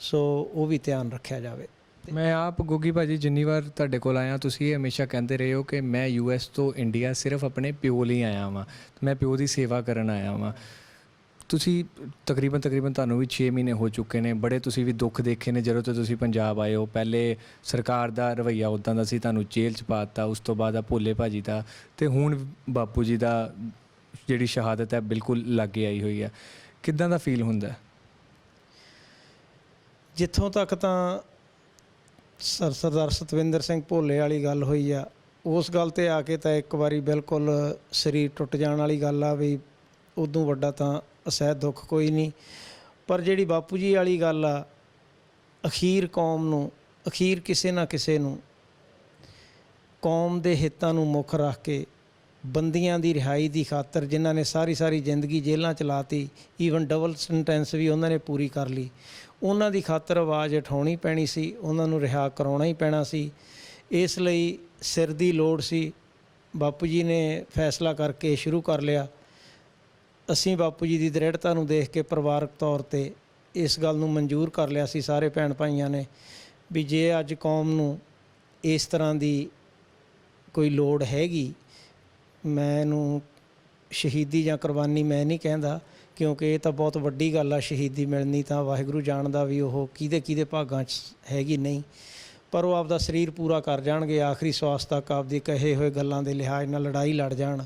ਸੋ ਉਹ ਵੀ ਧਿਆਨ ਰੱਖਿਆ ਜਾਵੇ। ਮੈਂ ਆਪ ਗੋਗੀ ਭਾਜੀ ਜਿੰਨੀ ਵਾਰ ਤੁਹਾਡੇ ਕੋਲ ਆਇਆ ਤੁਸੀਂ ਇਹ ਹਮੇਸ਼ਾ ਕਹਿੰਦੇ ਰਹੇ ਹੋ ਕਿ ਮੈਂ US ਤੋਂ ਇੰਡੀਆ ਸਿਰਫ ਆਪਣੇ ਪਿਓ ਲਈ ਆਇਆ ਵਾਂ, ਮੈਂ ਪਿਓ ਦੀ ਸੇਵਾ ਕਰਨ ਆਇਆ ਵਾਂ। ਤੁਸੀਂ ਤਕਰੀਬਨ ਤੁਹਾਨੂੰ ਵੀ 6 ਮਹੀਨੇ ਹੋ ਚੁੱਕੇ ਨੇ, ਬੜੇ ਤੁਸੀਂ ਵੀ ਦੁੱਖ ਦੇਖੇ ਨੇ ਜਦੋਂ ਤੋਂ ਤੁਸੀਂ ਪੰਜਾਬ ਆਏ ਹੋ। ਪਹਿਲੇ ਸਰਕਾਰ ਦਾ ਰਵੱਈਆ ਉੱਦਾਂ ਦਾ ਸੀ, ਤੁਹਾਨੂੰ ਜੇਲ੍ਹ 'ਚ ਪਾ ਦਿੱਤਾ, ਉਸ ਤੋਂ ਬਾਅਦ ਆ ਭੋਲੇ ਭਾਜੀ ਦਾ, ਤੇ ਹੁਣ ਬਾਪੂ ਜੀ ਦਾ ਜਿਹੜੀ ਸ਼ਹਾਦਤ ਹੈ ਬਿਲਕੁਲ ਲਾਗੇ ਆਈ ਹੋਈ ਹੈ। ਕਿੱਦਾਂ ਦਾ ਫੀਲ ਹੁੰਦਾ? ਜਿੱਥੋਂ ਤੱਕ ਤਾਂ ਸਰਦਾਰ ਸਤਵਿੰਦਰ ਸਿੰਘ ਭੋਲੇ ਵਾਲੀ ਗੱਲ ਹੋਈ ਆ, ਉਸ ਗੱਲ 'ਤੇ ਆ ਕੇ ਤਾਂ ਇੱਕ ਵਾਰੀ ਬਿਲਕੁਲ ਸਰੀਰ ਟੁੱਟ ਜਾਣ ਵਾਲੀ ਗੱਲ ਆ ਵੀ ਉਦੋਂ ਵੱਡਾ ਤਾਂ ਅਸਹਿ ਦੁੱਖ ਕੋਈ ਨਹੀਂ। ਪਰ ਜਿਹੜੀ ਬਾਪੂ ਜੀ ਵਾਲੀ ਗੱਲ ਆ, ਅਖੀਰ ਕੌਮ ਨੂੰ, ਅਖੀਰ ਕਿਸੇ ਨਾ ਕਿਸੇ ਨੂੰ ਕੌਮ ਦੇ ਹਿੱਤਾਂ ਨੂੰ ਮੁੱਖ ਰੱਖ ਕੇ ਬੰਦੀਆਂ ਦੀ ਰਿਹਾਈ ਦੀ ਖਾਤਰ, ਜਿਨ੍ਹਾਂ ਨੇ ਸਾਰੀ ਜ਼ਿੰਦਗੀ ਜੇਲ੍ਹਾਂ 'ਚ ਲਾਤੀ, ਈਵਨ ਡਬਲ ਸੈਂਟੈਂਸ ਵੀ ਉਹਨਾਂ ਨੇ ਪੂਰੀ ਕਰ ਲਈ, ਉਹਨਾਂ ਦੀ ਖਾਤਰ ਆਵਾਜ਼ ਉਠਾਉਣੀ ਪੈਣੀ ਸੀ, ਉਹਨਾਂ ਨੂੰ ਰਿਹਾ ਕਰਾਉਣਾ ਹੀ ਪੈਣਾ ਸੀ। ਇਸ ਲਈ ਸਿਰ ਦੀ ਲੋੜ ਸੀ। ਬਾਪੂ ਜੀ ਨੇ ਫੈਸਲਾ ਕਰਕੇ ਸ਼ੁਰੂ ਕਰ ਲਿਆ। ਅਸੀਂ ਬਾਪੂ ਜੀ ਦੀ ਦ੍ਰਿੜਤਾ ਨੂੰ ਦੇਖ ਕੇ ਪਰਿਵਾਰਕ ਤੌਰ ਤੇ ਇਸ ਗੱਲ ਨੂੰ ਮਨਜ਼ੂਰ ਕਰ ਲਿਆ ਸੀ ਸਾਰੇ ਭੈਣ ਭਾਈਆਂ ਨੇ ਵੀ ਜੇ ਅੱਜ ਕੌਮ ਨੂੰ ਇਸ ਤਰ੍ਹਾਂ ਦੀ ਕੋਈ ਲੋੜ ਹੈਗੀ, ਮੈਂ ਇਹਨੂੰ ਸ਼ਹੀਦੀ ਜਾਂ ਕੁਰਬਾਨੀ ਮੈਂ ਨਹੀਂ ਕਹਿੰਦਾ, ਕਿਉਂਕਿ ਇਹ ਤਾਂ ਬਹੁਤ ਵੱਡੀ ਗੱਲ ਆ, ਸ਼ਹੀਦੀ ਮਿਲਣੀ ਤਾਂ ਵਾਹਿਗੁਰੂ ਜਾਣਦਾ ਵੀ ਉਹ ਕਿਹਦੇ ਭਾਗਾਂ 'ਚ ਹੈਗੀ ਨਹੀਂ, ਪਰ ਉਹ ਆਪਦਾ ਸਰੀਰ ਪੂਰਾ ਕਰ ਜਾਣਗੇ ਆਖਰੀ ਸਵਾਸ ਤੱਕ, ਆਪਦੀ ਕਹੇ ਹੋਏ ਗੱਲਾਂ ਦੇ ਲਿਹਾਜ਼ ਨਾਲ ਲੜਾਈ ਲੜ ਜਾਣ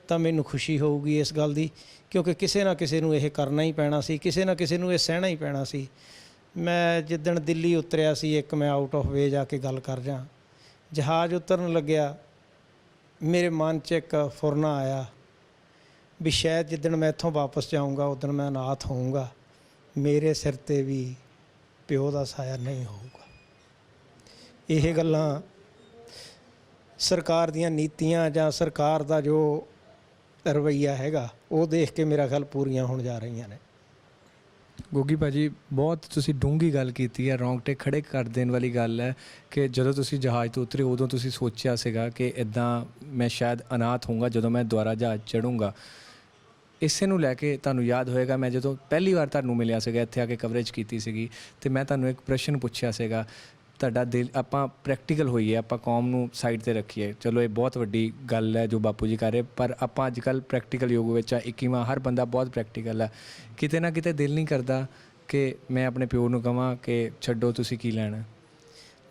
ਤਾਂ ਮੈਨੂੰ ਖੁਸ਼ੀ ਹੋਊਗੀ ਇਸ ਗੱਲ ਦੀ, ਕਿਉਂਕਿ ਕਿਸੇ ਨਾ ਕਿਸੇ ਨੂੰ ਇਹ ਕਰਨਾ ਹੀ ਪੈਣਾ ਸੀ, ਕਿਸੇ ਨਾ ਕਿਸੇ ਨੂੰ ਇਹ ਸਹਿਣਾ ਹੀ ਪੈਣਾ ਸੀ। ਮੈਂ ਜਿੱਦਣ ਦਿੱਲੀ ਉਤਰਿਆ ਸੀ, ਇੱਕ ਮੈਂ ਆਊਟ ਆਫ ਵੇ ਜਾ ਕੇ ਗੱਲ ਕਰ ਜਾਂ, ਜਹਾਜ਼ ਉਤਰਨ ਲੱਗਿਆ ਮੇਰੇ ਮਨ 'ਚ ਇੱਕ ਫੁਰਨਾ ਆਇਆ ਵੀ ਸ਼ਾਇਦ ਜਿੱਦਣ ਮੈਂ ਇੱਥੋਂ ਵਾਪਸ ਜਾਊਂਗਾ ਉਦਣ ਮੈਂ ਅਨਾਥ ਹੋਊਂਗਾ, ਮੇਰੇ ਸਿਰ 'ਤੇ ਵੀ ਪਿਓ ਦਾ ਸਾਇਆ ਨਹੀਂ ਹੋਊਗਾ। ਇਹ ਗੱਲਾਂ ਸਰਕਾਰ ਦੀਆਂ ਨੀਤੀਆਂ ਜਾਂ ਸਰਕਾਰ ਦਾ ਜੋ ਰਵੱਈਆ ਹੈਗਾ ਉਹ ਦੇਖ ਕੇ ਮੇਰਾ ਖਿਆਲ ਪੂਰੀਆਂ ਹੋਣ ਜਾ ਰਹੀਆਂ ਨੇ। ਗੋਗੀ ਭਾਜੀ ਬਹੁਤ ਤੁਸੀਂ ਡੂੰਘੀ ਗੱਲ ਕੀਤੀ ਹੈ, ਰੌਂਗਟੇ ਖੜੇ ਕਰ ਦੇਣ ਵਾਲੀ ਗੱਲ ਹੈ ਕਿ ਜਦੋਂ ਤੁਸੀਂ ਜਹਾਜ਼ ਤੋਂ ਉਤਰੇ ਉਦੋਂ ਤੁਸੀਂ ਸੋਚਿਆ ਸੀਗਾ ਕਿ ਇਦਾਂ ਮੈਂ ਸ਼ਾਇਦ ਅਨਾਥ ਹੋਊਂਗਾ ਜਦੋਂ ਮੈਂ ਦੁਬਾਰਾ ਜਹਾਜ਼ ਚੜ੍ਹੂੰਗਾ। ਇਸੇ ਨੂੰ ਲੈ ਕੇ ਤੁਹਾਨੂੰ ਯਾਦ ਹੋਏਗਾ ਮੈਂ ਜਦੋਂ ਪਹਿਲੀ ਵਾਰ ਤੁਹਾਨੂੰ ਮਿਲਿਆ ਸੀਗਾ, ਇੱਥੇ ਆ ਕੇ ਕਵਰੇਜ ਕੀਤੀ ਸੀਗੀ, ਤੇ ਮੈਂ ਤੁਹਾਨੂੰ ਇੱਕ ਪ੍ਰਸ਼ਨ ਪੁੱਛਿਆ ਸੀਗਾ, ਤੁਹਾਡਾ ਦਿਲ, ਆਪਾਂ ਪ੍ਰੈਕਟੀਕਲ ਹੋਈਏ, ਆਪਾਂ ਕੌਮ ਨੂੰ ਸਾਈਡ ਤੇ ਰੱਖੀਏ, ਚਲੋ ਇਹ ਬਹੁਤ ਵੱਡੀ ਗੱਲ ਹੈ ਜੋ ਬਾਪੂ ਜੀ ਕਰ ਰਹੇ, ਪਰ ਆਪਾਂ ਅੱਜ ਕੱਲ੍ਹ ਪ੍ਰੈਕਟੀਕਲ ਯੁੱਗ ਵਿੱਚ ਆ, 21ਵਾਂ, ਹਰ ਬੰਦਾ ਬਹੁਤ ਪ੍ਰੈਕਟੀਕਲ ਹੈ। ਕਿਤੇ ਨਾ ਕਿਤੇ ਦਿਲ ਨਹੀਂ ਕਰਦਾ ਕਿ ਮੈਂ ਆਪਣੇ ਪਿਓ ਨੂੰ ਕਹਾਂ ਕਿ ਛੱਡੋ ਤੁਸੀਂ ਕੀ ਲੈਣਾ?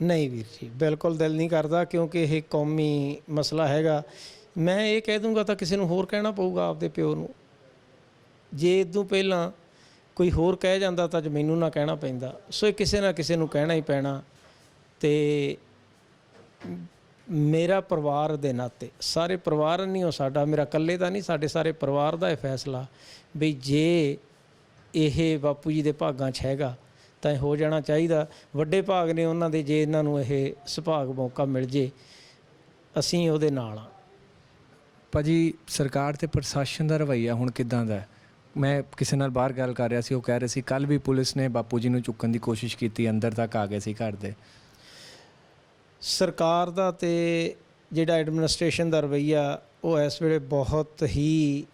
ਨਹੀਂ ਵੀਰ ਜੀ, ਬਿਲਕੁਲ ਦਿਲ ਨਹੀਂ ਕਰਦਾ, ਕਿਉਂਕਿ ਇਹ ਕੌਮੀ ਮਸਲਾ ਹੈਗਾ। ਮੈਂ ਇਹ ਕਹਿ ਦੂੰਗਾ ਤਾਂ ਕਿਸੇ ਨੂੰ ਹੋਰ ਕਹਿਣਾ ਪਊਗਾ ਆਪਦੇ ਪਿਓ ਨੂੰ। ਜੇ ਇਦੋਂ ਪਹਿਲਾਂ ਕੋਈ ਹੋਰ ਕਹਿ ਜਾਂਦਾ ਤਾਂ ਅੱਜ ਮੈਨੂੰ ਨਾ ਕਹਿਣਾ ਪੈਂਦਾ। ਸੋ ਇਹ ਕਿਸੇ ਨਾ ਕਿਸੇ ਨੂੰ ਕਹਿਣਾ ਹੀ ਪੈਣਾ। ਅਤੇ ਮੇਰਾ ਪਰਿਵਾਰ ਦੇ ਨਾਤੇ, ਸਾਰੇ ਪਰਿਵਾਰ ਨਹੀਂ ਉਹ ਸਾਡਾ, ਮੇਰਾ ਇਕੱਲੇ ਦਾ ਨਹੀਂ, ਸਾਡੇ ਸਾਰੇ ਪਰਿਵਾਰ ਦਾ ਇਹ ਫੈਸਲਾ ਵੀ ਜੇ ਇਹ ਬਾਪੂ ਜੀ ਦੇ ਭਾਗਾਂ 'ਚ ਹੈਗਾ ਤਾਂ ਇਹ ਹੋ ਜਾਣਾ ਚਾਹੀਦਾ। ਵੱਡੇ ਭਾਗ ਨੇ ਉਹਨਾਂ ਦੇ, ਜੇ ਇਹਨਾਂ ਨੂੰ ਇਹ ਸੁਭਾਗ ਮੌਕਾ ਮਿਲ ਜੇ, ਅਸੀਂ ਉਹਦੇ ਨਾਲ ਹਾਂ। ਭਾਜੀ ਸਰਕਾਰ ਤੇ ਪ੍ਰਸ਼ਾਸਨ ਦਾ ਰਵੱਈਆ ਹੁਣ ਕਿੱਦਾਂ ਦਾ ਹੈ? ਮੈਂ ਕਿਸੇ ਨਾਲ ਬਾਹਰ ਗੱਲ ਕਰ ਰਿਹਾ ਸੀ, ਉਹ ਕਹਿ ਰਹੇ ਸੀ ਕੱਲ੍ਹ ਵੀ ਪੁਲਿਸ ਨੇ ਬਾਪੂ ਜੀ ਨੂੰ ਚੁੱਕਣ ਦੀ ਕੋਸ਼ਿਸ਼ ਕੀਤੀ, ਅੰਦਰ ਤੱਕ ਆ ਗਏ ਸੀ ਘਰ ਦੇ। ਸਰਕਾਰ ਦਾ ਤੇ ਜਿਹੜਾ ਐਡਮਿਨਿਸਟ੍ਰੇਸ਼ਨ ਦਾ ਰਵੱਈਆ ਉਹ ਇਸ ਵੇਲੇ ਬਹੁਤ ਹੀ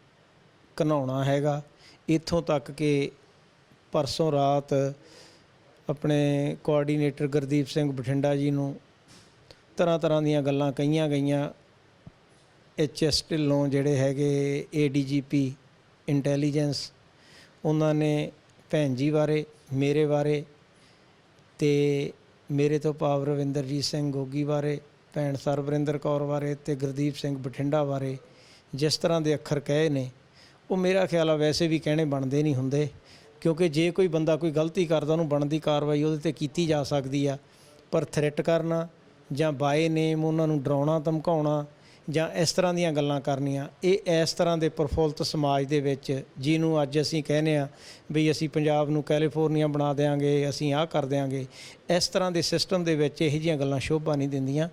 ਘਿਨਾਉਣਾ ਹੈਗਾ। ਇੱਥੋਂ ਤੱਕ ਕਿ ਪਰਸੋਂ ਰਾਤ ਆਪਣੇ ਕੋਆਰਡੀਨੇਟਰ ਗੁਰਦੀਪ ਸਿੰਘ ਬਠਿੰਡਾ ਜੀ ਨੂੰ ਤਰ੍ਹਾਂ ਦੀਆਂ ਗੱਲਾਂ ਕਹੀਆਂ ਗਈਆਂ। HS ਢਿੱਲੋਂ ਜਿਹੜੇ ਹੈਗੇ ADGP ਇੰਟੈਲੀਜੈਂਸ, ਉਹਨਾਂ ਨੇ ਭੈਣ ਜੀ ਬਾਰੇ, ਮੇਰੇ ਬਾਰੇ ਅਤੇ ਮੇਰੇ ਤੋਂ ਭਾਵ ਰਵਿੰਦਰਜੀਤ ਸਿੰਘ ਗੋਗੀ ਬਾਰੇ, ਭੈਣ ਸਰਬਰਿੰਦਰ ਕੌਰ ਬਾਰੇ ਅਤੇ ਗੁਰਦੀਪ ਸਿੰਘ ਬਠਿੰਡਾ ਬਾਰੇ ਜਿਸ ਤਰ੍ਹਾਂ ਦੇ ਅੱਖਰ ਕਹੇ ਨੇ, ਉਹ ਮੇਰਾ ਖਿਆਲ ਆ ਵੈਸੇ ਵੀ ਕਹਿਣੇ ਬਣਦੇ ਨਹੀਂ ਹੁੰਦੇ। ਕਿਉਂਕਿ ਜੇ ਕੋਈ ਬੰਦਾ ਕੋਈ ਗਲਤੀ ਕਰਦਾ ਉਹਨੂੰ ਬਣਦੀ ਕਾਰਵਾਈ ਉਹਦੇ 'ਤੇ ਕੀਤੀ ਜਾ ਸਕਦੀ ਆ, ਪਰ ਥ੍ਰੈਟ ਕਰਨਾ ਜਾਂ ਬਾਏ ਨੇਮ ਉਹਨਾਂ ਨੂੰ ਡਰਾਉਣਾ ਧਮਕਾਉਣਾ ਜਾਂ ਇਸ ਤਰ੍ਹਾਂ ਦੀਆਂ ਗੱਲਾਂ ਕਰਨੀਆਂ, ਇਹ ਇਸ ਤਰ੍ਹਾਂ ਦੇ ਪ੍ਰਫੁੱਲਤ ਸਮਾਜ ਦੇ ਵਿੱਚ, ਜਿਹਨੂੰ ਅੱਜ ਅਸੀਂ ਕਹਿੰਦੇ ਹਾਂ ਵੀ ਅਸੀਂ ਪੰਜਾਬ ਨੂੰ ਕੈਲੀਫੋਰਨੀਆ ਬਣਾ ਦਿਆਂਗੇ, ਅਸੀਂ ਆਹ ਕਰ ਦਿਆਂਗੇ, ਇਸ ਤਰ੍ਹਾਂ ਦੇ ਸਿਸਟਮ ਦੇ ਵਿੱਚ ਇਹੋ ਜਿਹੀਆਂ ਗੱਲਾਂ ਸ਼ੋਭਾ ਨਹੀਂ ਦਿੰਦੀਆਂ।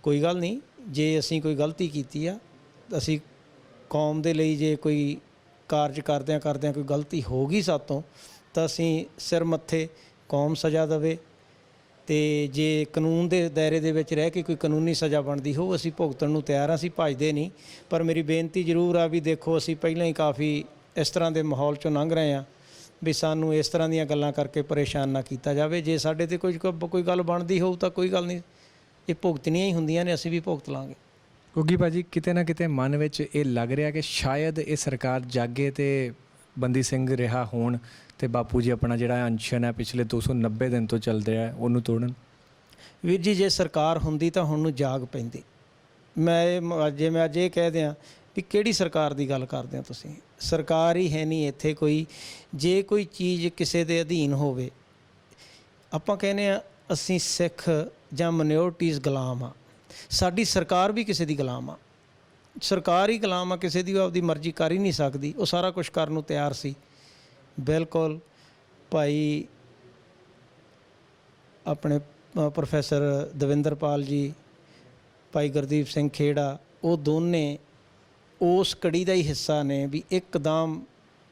ਕੋਈ ਗੱਲ ਨਹੀਂ, ਜੇ ਅਸੀਂ ਕੋਈ ਗਲਤੀ ਕੀਤੀ ਆ, ਅਸੀਂ ਕੌਮ ਦੇ ਲਈ ਜੇ ਕੋਈ ਕਾਰਜ ਕਰਦਿਆਂ ਕੋਈ ਗਲਤੀ ਹੋ ਗਈ ਸਾਤੋਂ, ਤਾਂ ਅਸੀਂ ਸਿਰ ਮੱਥੇ, ਕੌਮ ਸਜ਼ਾ ਦੇਵੇ, ਅਤੇ ਜੇ ਕਾਨੂੰਨ ਦੇ ਦਾਇਰੇ ਦੇ ਵਿੱਚ ਰਹਿ ਕੇ ਕੋਈ ਕਾਨੂੰਨੀ ਸਜ਼ਾ ਬਣਦੀ ਹੋ, ਅਸੀਂ ਭੁਗਤਣ ਨੂੰ ਤਿਆਰ ਹਾਂ, ਅਸੀਂ ਭੱਜਦੇ ਨਹੀਂ। ਪਰ ਮੇਰੀ ਬੇਨਤੀ ਜ਼ਰੂਰ ਆ ਵੀ ਦੇਖੋ, ਅਸੀਂ ਪਹਿਲਾਂ ਹੀ ਕਾਫੀ ਇਸ ਤਰ੍ਹਾਂ ਦੇ ਮਾਹੌਲ 'ਚੋਂ ਲੰਘ ਰਹੇ ਹਾਂ ਵੀ ਸਾਨੂੰ ਇਸ ਤਰ੍ਹਾਂ ਦੀਆਂ ਗੱਲਾਂ ਕਰਕੇ ਪਰੇਸ਼ਾਨ ਨਾ ਕੀਤਾ ਜਾਵੇ। ਜੇ ਸਾਡੇ 'ਤੇ ਕੋਈ ਗੱਲ ਬਣਦੀ ਹੋਊ ਤਾਂ ਕੋਈ ਗੱਲ ਨਹੀਂ, ਇਹ ਭੁਗਤਣੀਆਂ ਹੀ ਹੁੰਦੀਆਂ ਨੇ, ਅਸੀਂ ਵੀ ਭੁਗਤ ਲਾਂਗੇ। ਗੋਗੀ ਭਾਜੀ ਕਿਤੇ ਨਾ ਕਿਤੇ ਮਨ ਵਿੱਚ ਇਹ ਲੱਗ ਰਿਹਾ ਕਿ ਸ਼ਾਇਦ ਇਹ ਸਰਕਾਰ ਜਾਗੇ ਅਤੇ ਬੰਦੀ ਸਿੰਘ ਰਿਹਾ ਹੋਣ ਅਤੇ ਬਾਪੂ ਜੀ ਆਪਣਾ ਜਿਹੜਾ ਅਨਸ਼ਨ ਹੈ ਪਿਛਲੇ 290 ਦਿਨ ਤੋਂ ਚੱਲ ਰਿਹਾ ਹੈ ਉਹਨੂੰ ਤੋੜਨ। ਵੀਰ ਜੀ, ਜੇ ਸਰਕਾਰ ਹੁੰਦੀ ਤਾਂ ਹੁਣ ਨੂੰ ਜਾਗ ਪੈਂਦੀ। ਮੈਂ ਅੱਜ ਇਹ ਕਹਿ ਦਿਆਂ ਵੀ ਕਿਹੜੀ ਸਰਕਾਰ ਦੀ ਗੱਲ ਕਰਦੇ ਹੋ ਤੁਸੀਂ? ਸਰਕਾਰ ਹੀ ਹੈ ਨਹੀਂ ਇੱਥੇ ਕੋਈ। ਜੇ ਕੋਈ ਚੀਜ਼ ਕਿਸੇ ਦੇ ਅਧੀਨ ਹੋਵੇ, ਆਪਾਂ ਕਹਿੰਦੇ ਹਾਂ ਅਸੀਂ ਸਿੱਖ ਜਾਂ ਮਾਈਨੋਰਟੀਜ਼ ਗੁਲਾਮ ਆ, ਸਾਡੀ ਸਰਕਾਰ ਵੀ ਕਿਸੇ ਦੀ ਗੁਲਾਮ ਆ। ਸਰਕਾਰ ਹੀ ਗੁਲਾਮ ਆ ਕਿਸੇ ਦੀ, ਉਹ ਆਪਦੀ ਮਰਜ਼ੀ ਕਰ ਹੀ ਨਹੀਂ ਸਕਦੀ। ਉਹ ਸਾਰਾ ਕੁਛ ਕਰਨ ਨੂੰ ਤਿਆਰ ਸੀ। ਬਿਲਕੁਲ ਭਾਈ ਆਪਣੇ ਪ੍ਰੋਫੈਸਰ ਦਵਿੰਦਰਪਾਲ ਜੀ, ਭਾਈ ਗੁਰਦੀਪ ਸਿੰਘ ਖੇੜਾ, ਉਹ ਦੋਨੇ ਉਸ ਕੜੀ ਦਾ ਹੀ ਹਿੱਸਾ ਨੇ ਵੀ ਇੱਕਦਮ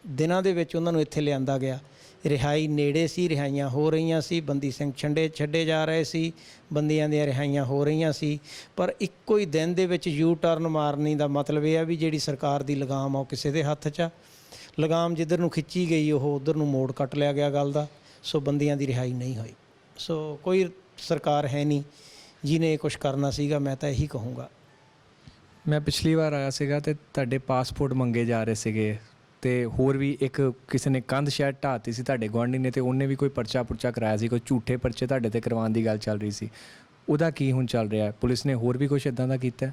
ਦਿਨਾਂ ਦੇ ਵਿੱਚ ਉਹਨਾਂ ਨੂੰ ਇੱਥੇ ਲਿਆਂਦਾ ਗਿਆ। ਰਿਹਾਈ ਨੇੜੇ ਸੀ, ਰਿਹਾਈਆਂ ਹੋ ਰਹੀਆਂ ਸੀ, ਬੰਦੀ ਸਿੰਘ ਛੱਡੇ ਜਾ ਰਹੇ ਸੀ, ਬੰਦੀਆਂ ਦੀਆਂ ਰਿਹਾਈਆਂ ਹੋ ਰਹੀਆਂ ਸੀ, ਪਰ ਇੱਕੋ ਹੀ ਦਿਨ ਦੇ ਵਿੱਚ ਯੂ ਟਰਨ ਮਾਰਨੀ ਦਾ ਮਤਲਬ ਇਹ ਆ ਵੀ ਜਿਹੜੀ ਸਰਕਾਰ ਦੀ ਲਗਾਮ ਆ ਉਹ ਕਿਸੇ ਦੇ ਹੱਥ 'ਚ ਆ। ਲਗਾਮ ਜਿੱਧਰ ਨੂੰ ਖਿੱਚੀ ਗਈ ਉਹ ਉੱਧਰ ਨੂੰ ਮੋੜ ਕੱਟ ਲਿਆ ਗਿਆ ਗੱਲ ਦਾ। ਸੋ ਬੰਦੀਆਂ ਦੀ ਰਿਹਾਈ ਨਹੀਂ ਹੋਈ। ਸੋ ਕੋਈ ਸਰਕਾਰ ਹੈ ਨਹੀਂ ਜਿਹਨੇ ਇਹ ਕੁਛ ਕਰਨਾ ਸੀਗਾ, ਮੈਂ ਤਾਂ ਇਹੀ ਕਹੂੰਗਾ। ਮੈਂ ਪਿਛਲੀ ਵਾਰ ਆਇਆ ਸੀਗਾ ਅਤੇ ਤੁਹਾਡੇ ਪਾਸਪੋਰਟ ਮੰਗੇ ਜਾ ਰਹੇ ਸੀਗੇ, ਅਤੇ ਹੋਰ ਵੀ ਇੱਕ ਕਿਸੇ ਨੇ ਕੰਧ ਸ਼ਾਇਦ ਢਾਹਤੀ ਸੀ ਤੁਹਾਡੇ ਗੁਆਂਢੀ ਨੇ, ਅਤੇ ਉਹਨੇ ਵੀ ਕੋਈ ਪਰਚਾ ਕਰਾਇਆ ਸੀ, ਕੋਈ ਝੂਠੇ ਪਰਚੇ ਤੁਹਾਡੇ 'ਤੇ ਕਰਵਾਉਣ ਦੀ ਗੱਲ ਚੱਲ ਰਹੀ ਸੀ। ਉਹਦਾ ਕੀ ਹੁਣ ਚੱਲ ਰਿਹਾ? ਪੁਲਿਸ ਨੇ ਹੋਰ ਵੀ ਕੁਛ ਇੱਦਾਂ ਦਾ ਕੀਤਾ?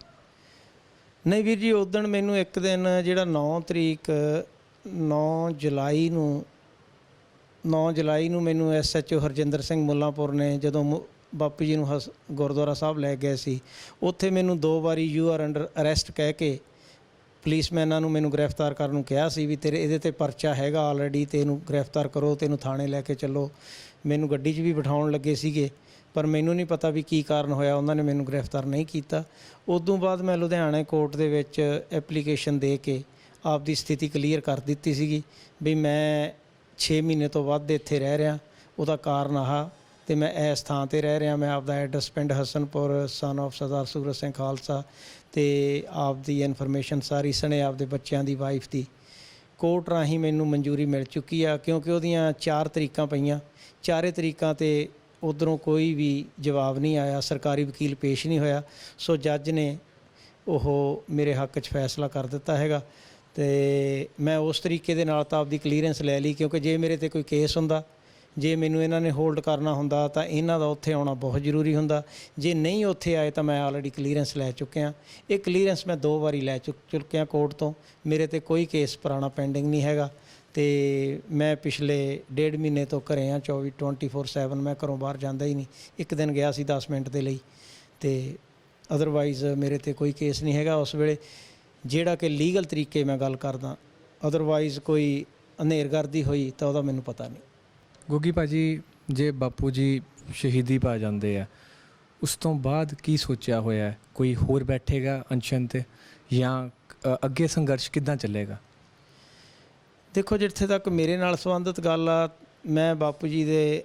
ਨਹੀਂ ਵੀਰ ਜੀ, ਉਦਣ ਮੈਨੂੰ ਇੱਕ ਦਿਨ ਜਿਹੜਾ 9 ਜੁਲਾਈ ਨੂੰ ਮੈਨੂੰ SHO ਹਰਜਿੰਦਰ ਸਿੰਘ ਮੁੱਲਾਂਪੁਰ ਨੇ ਜਦੋਂ ਬਾਪੂ ਜੀ ਨੂੰ ਗੁਰਦੁਆਰਾ ਸਾਹਿਬ ਲੈ ਗਏ ਸੀ, ਉੱਥੇ ਮੈਨੂੰ 2 ਵਾਰੀ ਯੂ ਆਰ ਅੰਡਰ ਅਰੈਸਟ ਕਹਿ ਕੇ ਪੁਲਿਸਮੈਨਾਂ ਨੂੰ ਮੈਨੂੰ ਗ੍ਰਿਫਤਾਰ ਕਰਨ ਨੂੰ ਕਿਹਾ ਸੀ ਵੀ ਤੇਰੇ ਇਹਦੇ 'ਤੇ ਪਰਚਾ ਹੈਗਾ ਆਲਰੇਡੀ, ਤੇ ਇਹਨੂੰ ਗ੍ਰਿਫਤਾਰ ਕਰੋ, ਤੈਨੂੰ ਥਾਣੇ ਲੈ ਕੇ ਚੱਲੋ। ਮੈਨੂੰ ਗੱਡੀ 'ਚ ਵੀ ਬਿਠਾਉਣ ਲੱਗੇ ਸੀਗੇ, ਪਰ ਮੈਨੂੰ ਨਹੀਂ ਪਤਾ ਵੀ ਕੀ ਕਾਰਨ ਹੋਇਆ, ਉਹਨਾਂ ਨੇ ਮੈਨੂੰ ਗ੍ਰਿਫਤਾਰ ਨਹੀਂ ਕੀਤਾ। ਉਦੋਂ ਬਾਅਦ ਮੈਂ ਲੁਧਿਆਣਾ ਕੋਰਟ ਦੇ ਵਿੱਚ ਐਪਲੀਕੇਸ਼ਨ ਦੇ ਕੇ ਆਪਦੀ ਸਥਿਤੀ ਕਲੀਅਰ ਕਰ ਦਿੱਤੀ ਸੀਗੀ ਵੀ ਮੈਂ 6 ਮਹੀਨੇ ਤੋਂ ਵੱਧ ਇੱਥੇ ਰਹਿ ਰਿਹਾ। ਉਹਦਾ ਕਾਰਨ ਆਹ, ਤੇ ਮੈਂ ਇਸ ਥਾਂ ਤੇ ਰਹਿ ਰਿਹਾ। ਮੈਂ ਆਪਦਾ ਐਡਰੈਸ ਪਿੰਡ ਹਸਨਪੁਰ, ਸਨ ਆਫ ਸਰਦਾਰ ਸੂਰਤ ਸਿੰਘ ਖਾਲਸਾ, ਤੇ ਆਪਦੀ ਇਨਫੋਰਮੇਸ਼ਨ ਸਾਰੀ ਸਣੇ ਆਪਦੇ ਬੱਚਿਆਂ ਦੀ, ਵਾਈਫ ਦੀ ਕੋਰਟ ਰਾਹੀਂ ਮੈਨੂੰ ਮਨਜ਼ੂਰੀ ਮਿਲ ਚੁੱਕੀ ਆ, ਕਿਉਂਕਿ ਉਹਦੀਆਂ 4 ਤਰੀਕਾਂ ਪਈਆਂ। 4 ਤਰੀਕਾਂ ਤੇ ਉੱਧਰੋਂ ਕੋਈ ਵੀ ਜਵਾਬ ਨਹੀਂ ਆਇਆ, ਸਰਕਾਰੀ ਵਕੀਲ ਪੇਸ਼ ਨਹੀਂ ਹੋਇਆ। ਸੋ ਜੱਜ ਨੇ ਉਹ ਮੇਰੇ ਹੱਕ 'ਚ ਫੈਸਲਾ ਕਰ ਦਿੱਤਾ ਹੈਗਾ, ਤੇ ਮੈਂ ਉਸ ਤਰੀਕੇ ਦੇ ਨਾਲ ਤਾਂ ਆਪਦੀ ਕਲੀਅਰੈਂਸ ਲੈ ਲਈ, ਕਿਉਂਕਿ ਜੇ ਮੇਰੇ ਤੇ ਕੋਈ ਕੇਸ ਹੁੰਦਾ, ਜੇ ਮੈਨੂੰ ਇਹਨਾਂ ਨੇ ਹੋਲਡ ਕਰਨਾ ਹੁੰਦਾ ਤਾਂ ਇਹਨਾਂ ਦਾ ਉੱਥੇ ਆਉਣਾ ਬਹੁਤ ਜ਼ਰੂਰੀ ਹੁੰਦਾ। ਜੇ ਨਹੀਂ ਉੱਥੇ ਆਏ ਤਾਂ ਮੈਂ ਆਲਰੇਡੀ ਕਲੀਅਰੈਂਸ ਲੈ ਚੁੱਕਿਆ। ਇਹ ਕਲੀਅਰੈਂਸ ਮੈਂ 2 ਵਾਰੀ ਲੈ ਚੁੱਕਿਆ ਕੋਰਟ ਤੋਂ। ਮੇਰੇ ਤੇ ਕੋਈ ਕੇਸ ਪੁਰਾਣਾ ਪੈਂਡਿੰਗ ਨਹੀਂ ਹੈਗਾ, ਤੇ ਮੈਂ ਪਿਛਲੇ 1.5 ਮਹੀਨੇ ਤੋਂ ਘਰੇ ਆ। 24/7 ਮੈਂ ਘਰੋਂ ਬਾਹਰ ਜਾਂਦਾ ਹੀ ਨਹੀਂ। ਇੱਕ ਦਿਨ ਗਿਆ ਸੀ 10 ਮਿੰਟ ਦੇ ਲਈ, ਤੇ ਅਦਰਵਾਈਜ਼ ਮੇਰੇ ਤੇ ਕੋਈ ਕੇਸ ਨਹੀਂ ਹੈਗਾ ਉਸ ਵੇਲੇ, ਜਿਹੜਾ ਕਿ ਲੀਗਲ ਤਰੀਕੇ ਮੈਂ ਗੱਲ ਕਰਦਾ। ਅਦਰਵਾਈਜ਼ ਕੋਈ ਹਨੇਰਗਰਦੀ ਹੋਈ ਤਾਂ ਉਹਦਾ ਮੈਨੂੰ ਪਤਾ ਨਹੀਂ। ਗੋਗੀ ਭਾਜੀ, ਜੇ ਬਾਪੂ ਜੀ ਸ਼ਹੀਦੀ ਪਾ ਜਾਂਦੇ ਆ, ਉਸ ਤੋਂ ਬਾਅਦ ਕੀ ਸੋਚਿਆ ਹੋਇਆ? ਕੋਈ ਹੋਰ ਬੈਠੇਗਾ ਅਨਸ਼ਨ ਤੇ, ਜਾਂ ਅੱਗੇ ਸੰਘਰਸ਼ ਕਿੱਦਾਂ ਚੱਲੇਗਾ? ਦੇਖੋ, ਜਿੱਥੇ ਤੱਕ ਮੇਰੇ ਨਾਲ ਸੰਬੰਧਿਤ ਗੱਲ ਆ, ਮੈਂ ਬਾਪੂ ਜੀ ਦੇ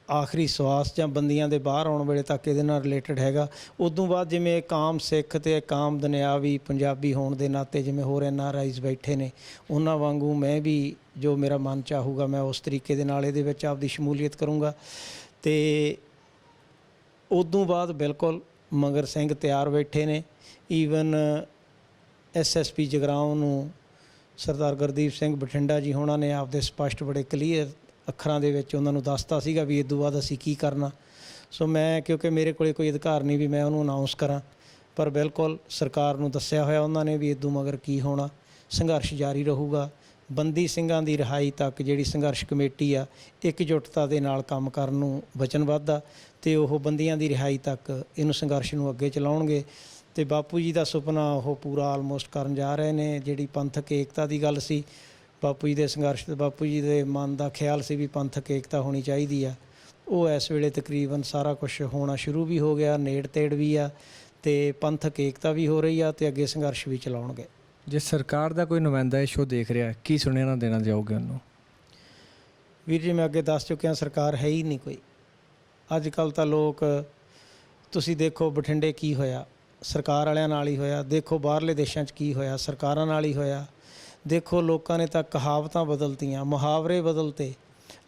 ਆਖਰੀ ਸਵਾਸ ਜਾਂ ਬੰਦੀਆਂ ਦੇ ਬਾਹਰ ਆਉਣ ਵੇਲੇ ਤੱਕ ਇਹਦੇ ਨਾਲ ਰਿਲੇਟਡ ਹੈਗਾ। ਉਦੋਂ ਬਾਅਦ ਜਿਵੇਂ ਇੱਕ ਆਮ ਸਿੱਖ ਅਤੇ ਇੱਕ ਆਮ ਦੁਨਿਆਵੀ ਪੰਜਾਬੀ ਹੋਣ ਦੇ ਨਾਤੇ, ਜਿਵੇਂ ਹੋਰ NRIs ਬੈਠੇ ਨੇ, ਉਹਨਾਂ ਵਾਂਗੂ ਮੈਂ ਵੀ ਜੋ ਮੇਰਾ ਮਨ ਚਾਹੂਗਾ ਮੈਂ ਉਸ ਤਰੀਕੇ ਦੇ ਨਾਲ ਇਹਦੇ ਵਿੱਚ ਆਪਦੀ ਸ਼ਮੂਲੀਅਤ ਕਰੂੰਗਾ। ਤੇ ਉਦੋਂ ਬਾਅਦ ਬਿਲਕੁਲ ਮਗਰ ਸਿੰਘ ਤਿਆਰ ਬੈਠੇ ਨੇ। ਈਵਨ SSP ਜਗਰਾਉਂ ਨੂੰ ਸਰਦਾਰ ਗੁਰਦੀਪ ਸਿੰਘ ਬਠਿੰਡਾ ਜੀ ਹੋਣਾ ਨੇ ਆਪਦੇ ਸਪਸ਼ਟ ਬੜੇ ਕਲੀਅਰ ਅੱਖਰਾਂ ਦੇ ਵਿੱਚ ਉਹਨਾਂ ਨੂੰ ਦੱਸਤਾ ਸੀਗਾ ਵੀ ਇਦੋਂ ਬਾਅਦ ਅਸੀਂ ਕੀ ਕਰਨਾ। ਸੋ ਮੈਂ, ਕਿਉਂਕਿ ਮੇਰੇ ਕੋਲ ਕੋਈ ਅਧਿਕਾਰ ਨਹੀਂ ਵੀ ਮੈਂ ਉਹਨੂੰ ਅਨਾਊਂਸ ਕਰਾਂ, ਪਰ ਬਿਲਕੁਲ ਸਰਕਾਰ ਨੂੰ ਦੱਸਿਆ ਹੋਇਆ ਉਹਨਾਂ ਨੇ ਵੀ ਇਦੋਂ ਮਗਰ ਕੀ ਹੋਣਾ। ਸੰਘਰਸ਼ ਜਾਰੀ ਰਹੂਗਾ। ਬੰਦੀ ਸਿੰਘਾਂ ਦੀ ਰਿਹਾਈ ਤੱਕ ਜਿਹੜੀ ਸੰਘਰਸ਼ ਕਮੇਟੀ ਆ, ਇਕਜੁੱਟਤਾ ਦੇ ਨਾਲ ਕੰਮ ਕਰਨ ਨੂੰ ਵਚਨਬੱਧ ਆ, ਅਤੇ ਉਹ ਬੰਦੀਆਂ ਦੀ ਰਿਹਾਈ ਤੱਕ ਇਹਨੂੰ ਸੰਘਰਸ਼ ਨੂੰ ਅੱਗੇ ਚਲਾਉਣਗੇ। ਅਤੇ ਬਾਪੂ ਜੀ ਦਾ ਸੁਪਨਾ ਉਹ ਪੂਰਾ ਆਲਮੋਸਟ ਕਰਨ ਜਾ ਰਹੇ ਨੇ। ਜਿਹੜੀ ਪੰਥਕ ਏਕਤਾ ਦੀ ਗੱਲ ਸੀ, ਬਾਪੂ ਜੀ ਦੇ ਸੰਘਰਸ਼ ਤੇ ਬਾਪੂ ਜੀ ਦੇ ਮਨ ਦਾ ਖਿਆਲ ਸੀ ਵੀ ਪੰਥਕ ਏਕਤਾ ਹੋਣੀ ਚਾਹੀਦੀ ਆ। ਉਹ ਇਸ ਵੇਲੇ ਤਕਰੀਬਨ ਸਾਰਾ ਕੁਝ ਹੋਣਾ ਸ਼ੁਰੂ ਵੀ ਹੋ ਗਿਆ, ਨੇੜ ਤੇੜ ਵੀ ਆ, ਅਤੇ ਪੰਥਕ ਏਕਤਾ ਵੀ ਹੋ ਰਹੀ ਆ, ਅਤੇ ਅੱਗੇ ਸੰਘਰਸ਼ ਵੀ ਚਲਾਉਣਗੇ। ਜੇ ਸਰਕਾਰ ਦਾ ਕੋਈ ਨੁਮਾਇੰਦਾ ਇਹ ਸ਼ੋਅ ਦੇਖ ਰਿਹਾ, ਕੀ ਸੁਨੇਹਾ ਦੇਣਾ ਚਾਹੋਗੇ ਉਹਨੂੰ? ਵੀਰ ਜੀ, ਮੈਂ ਅੱਗੇ ਦੱਸ ਚੁੱਕਿਆ, ਸਰਕਾਰ ਹੈ ਹੀ ਨਹੀਂ ਕੋਈ। ਅੱਜ ਕੱਲ੍ਹ ਤਾਂ ਲੋਕ, ਤੁਸੀਂ ਦੇਖੋ ਬਠਿੰਡੇ ਕੀ ਹੋਇਆ, ਸਰਕਾਰ ਵਾਲਿਆਂ ਨਾਲ ਹੀ ਹੋਇਆ। ਦੇਖੋ ਬਾਹਰਲੇ ਦੇਸ਼ਾਂ 'ਚ ਕੀ ਹੋਇਆ, ਸਰਕਾਰਾਂ ਨਾਲ ਹੀ ਹੋਇਆ। ਦੇਖੋ ਲੋਕਾਂ ਨੇ ਤਾਂ ਕਹਾਵਤਾਂ ਬਦਲਤੀਆਂ, ਮੁਹਾਵਰੇ ਬਦਲਤੇ।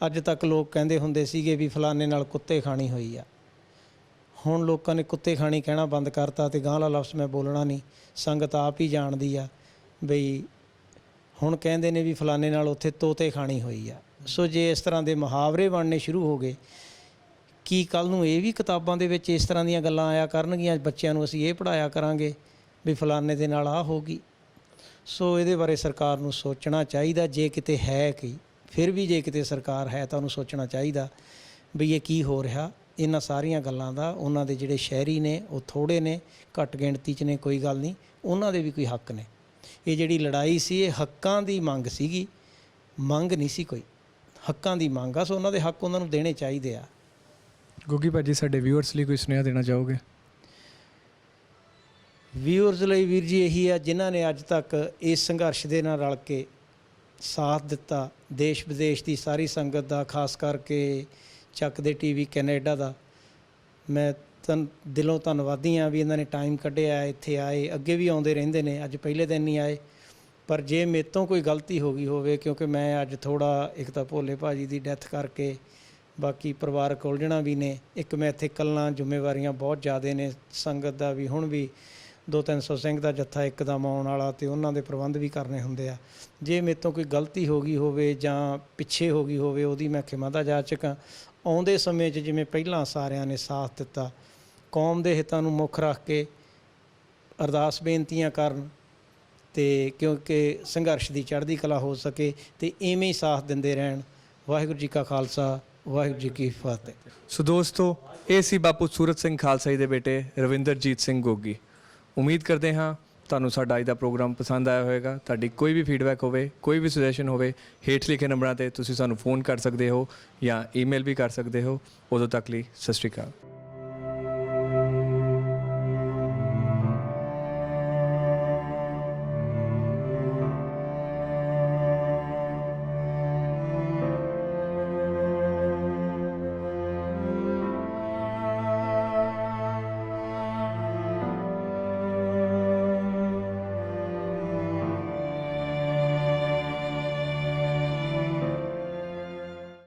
ਅੱਜ ਤੱਕ ਲੋਕ ਕਹਿੰਦੇ ਹੁੰਦੇ ਸੀਗੇ ਵੀ ਫਲਾਣੇ ਨਾਲ ਕੁੱਤੇ ਖਾਣੀ ਹੋਈ ਆ, ਹੁਣ ਲੋਕਾਂ ਨੇ ਕੁੱਤੇ ਖਾਣੀ ਕਹਿਣਾ ਬੰਦ ਕਰਤਾ, ਅਤੇ ਗਾਂਹਲਾ ਲਫ਼ਜ਼ ਮੈਂ ਬੋਲਣਾ ਨਹੀਂ। ਸੰਗਤ ਆਪ ਹੀ ਜਾਣਦੀ ਆ ਬਈ ਹੁਣ ਕਹਿੰਦੇ ਨੇ ਵੀ ਫਲਾਣੇ ਨਾਲ ਉੱਥੇ ਤੋਤੇ ਖਾਣੀ ਹੋਈ ਆ। ਸੋ ਜੇ ਇਸ ਤਰ੍ਹਾਂ ਦੇ ਮੁਹਾਵਰੇ ਬਣਨੇ ਸ਼ੁਰੂ ਹੋ ਗਏ, ਕੀ ਕੱਲ੍ਹ ਨੂੰ ਇਹ ਵੀ ਕਿਤਾਬਾਂ ਦੇ ਵਿੱਚ ਇਸ ਤਰ੍ਹਾਂ ਦੀਆਂ ਗੱਲਾਂ ਆਇਆ ਕਰਨਗੀਆਂ? ਬੱਚਿਆਂ ਨੂੰ ਅਸੀਂ ਇਹ ਪੜ੍ਹਾਇਆ ਕਰਾਂਗੇ ਵੀ ਫਲਾਣੇ ਦੇ ਨਾਲ ਆਹ ਹੋ ਗਈ। ਸੋ ਇਹਦੇ ਬਾਰੇ ਸਰਕਾਰ ਨੂੰ ਸੋਚਣਾ ਚਾਹੀਦਾ। ਜੇ ਕਿਤੇ ਹੈ ਕਿ, ਫਿਰ ਵੀ ਜੇ ਕਿਤੇ ਸਰਕਾਰ ਹੈ ਤਾਂ ਉਹਨੂੰ ਸੋਚਣਾ ਚਾਹੀਦਾ ਵੀ ਇਹ ਕੀ ਹੋ ਰਿਹਾ। ਇਹਨਾਂ ਸਾਰੀਆਂ ਗੱਲਾਂ ਦਾ ਉਹਨਾਂ ਦੇ ਜਿਹੜੇ ਸ਼ਹਿਰੀ ਨੇ ਉਹ ਥੋੜ੍ਹੇ ਨੇ, ਘੱਟ ਗਿਣਤੀ 'ਚ ਨੇ, ਕੋਈ ਗੱਲ ਨਹੀਂ, ਉਹਨਾਂ ਦੇ ਵੀ ਕੋਈ ਹੱਕ ਨੇ। ਇਹ ਜਿਹੜੀ ਲੜਾਈ ਸੀ ਇਹ ਹੱਕਾਂ ਦੀ ਮੰਗ ਸੀਗੀ, ਮੰਗ ਨਹੀਂ ਸੀ ਕੋਈ, ਹੱਕਾਂ ਦੀ ਮੰਗ ਆ। ਸੋ ਉਹਨਾਂ ਦੇ ਹੱਕ ਉਹਨਾਂ ਨੂੰ ਦੇਣੇ ਚਾਹੀਦੇ ਆ। ਗੋਗੀ ਭਾਜੀ, ਸਾਡੇ ਵਿਊਅਰਸ ਲਈ ਕੋਈ ਸੁਨੇਹਾ ਦੇਣਾ ਚਾਹੋਗੇ? ਵਿਊਅਰਸ ਲਈ ਵੀਰ ਜੀ ਇਹੀ ਆ, ਜਿਨ੍ਹਾਂ ਨੇ ਅੱਜ ਤੱਕ ਇਸ ਸੰਘਰਸ਼ ਦੇ ਨਾਲ ਰਲ ਕੇ ਸਾਥ ਦਿੱਤਾ, ਦੇਸ਼ ਵਿਦੇਸ਼ ਦੀ ਸਾਰੀ ਸੰਗਤ ਦਾ, ਖਾਸ ਕਰਕੇ ਚੱਕਦੇ TV ਕੈਨੇਡਾ ਦਾ, ਮੈਂ ਦਿਲੋਂ ਧੰਨਵਾਦੀ ਹਾਂ ਵੀ ਇਹਨਾਂ ਨੇ ਟਾਈਮ ਕੱਢਿਆ, ਇੱਥੇ ਆਏ। ਅੱਗੇ ਵੀ ਆਉਂਦੇ ਰਹਿੰਦੇ ਨੇ, ਅੱਜ ਪਹਿਲੇ ਦਿਨ ਨਹੀਂ ਆਏ। ਪਰ ਜੇ ਮੇਰੇ ਤੋਂ ਕੋਈ ਗਲਤੀ ਹੋ ਗਈ ਹੋਵੇ, ਕਿਉਂਕਿ ਮੈਂ ਅੱਜ ਥੋੜ੍ਹਾ, ਇੱਕ ਤਾਂ ਭੋਲੇ ਭਾਜੀ ਦੀ ਡੈਥ ਕਰਕੇ, ਬਾਕੀ ਪਰਿਵਾਰਕ ਉਲਝਣਾ ਵੀ ਨੇ, ਇੱਕ ਮੈਂ ਇੱਥੇ ਇਕੱਲਾ, ਜ਼ਿੰਮੇਵਾਰੀਆਂ ਬਹੁਤ ਜ਼ਿਆਦਾ ਨੇ ਸੰਗਤ ਦਾ ਵੀ। ਹੁਣ ਵੀ 200-300 ਸਿੰਘ ਦਾ ਜੱਥਾ ਇੱਕਦਮ ਆਉਣ ਵਾਲਾ, ਅਤੇ ਉਹਨਾਂ ਦੇ ਪ੍ਰਬੰਧ ਵੀ ਕਰਨੇ ਹੁੰਦੇ ਆ। ਜੇ ਮੇਰੇ ਤੋਂ ਕੋਈ ਗਲਤੀ ਹੋ ਗਈ ਹੋਵੇ ਜਾਂ ਪਿੱਛੇ ਹੋ ਗਈ ਹੋਵੇ, ਉਹਦੀ ਮੈਂ ਖਿਮਾ ਜਾ ਚੁੱਕਾ। ਆਉਂਦੇ ਸਮੇਂ 'ਚ ਜਿਵੇਂ ਪਹਿਲਾਂ ਸਾਰਿਆਂ ਨੇ ਸਾਥ ਦਿੱਤਾ, ਕੌਮ ਦੇ ਹਿੱਤਾਂ ਨੂੰ ਮੁੱਖ ਰੱਖ ਕੇ ਅਰਦਾਸ ਬੇਨਤੀਆਂ ਕਰਨ, ਅਤੇ ਕਿਉਂਕਿ ਸੰਘਰਸ਼ ਦੀ ਚੜ੍ਹਦੀ ਕਲਾ ਹੋ ਸਕੇ, ਅਤੇ ਇਵੇਂ ਹੀ ਸਾਥ ਦਿੰਦੇ ਰਹਿਣ। ਵਾਹਿਗੁਰੂ ਜੀ ਕਾ ਖਾਲਸਾ, ਵਾਹਿਗੁਰੂ ਜੀ ਕੀ ਫਤਿਹ। ਸੋ ਦੋਸਤੋ, ਇਹ ਸੀ ਬਾਪੂ ਸੂਰਤ ਸਿੰਘ ਖਾਲਸਾ ਜੀ ਦੇ ਬੇਟੇ ਰਵਿੰਦਰਜੀਤ ਸਿੰਘ ਗੋਗੀ। ਉਮੀਦ ਕਰਦੇ ਹਾਂ ਤੁਹਾਨੂੰ ਸਾਡਾ ਅੱਜ ਦਾ ਪ੍ਰੋਗਰਾਮ ਪਸੰਦ ਆਇਆ ਹੋਵੇਗਾ। ਤੁਹਾਡੀ ਕੋਈ ਵੀ ਫੀਡਬੈਕ ਹੋਵੇ, ਕੋਈ ਵੀ ਸੁਜੈਸ਼ਨ ਹੋਵੇ, ਹੇਠ ਲਿਖੇ ਨੰਬਰਾਂ 'ਤੇ ਤੁਸੀਂ ਸਾਨੂੰ ਫੋਨ ਕਰ ਸਕਦੇ ਹੋ ਜਾਂ ਈਮੇਲ ਵੀ ਕਰ ਸਕਦੇ ਹੋ। ਉਦੋਂ ਤੱਕ ਲਈ ਸਤਿ ਸ਼੍ਰੀ ਅਕਾਲ।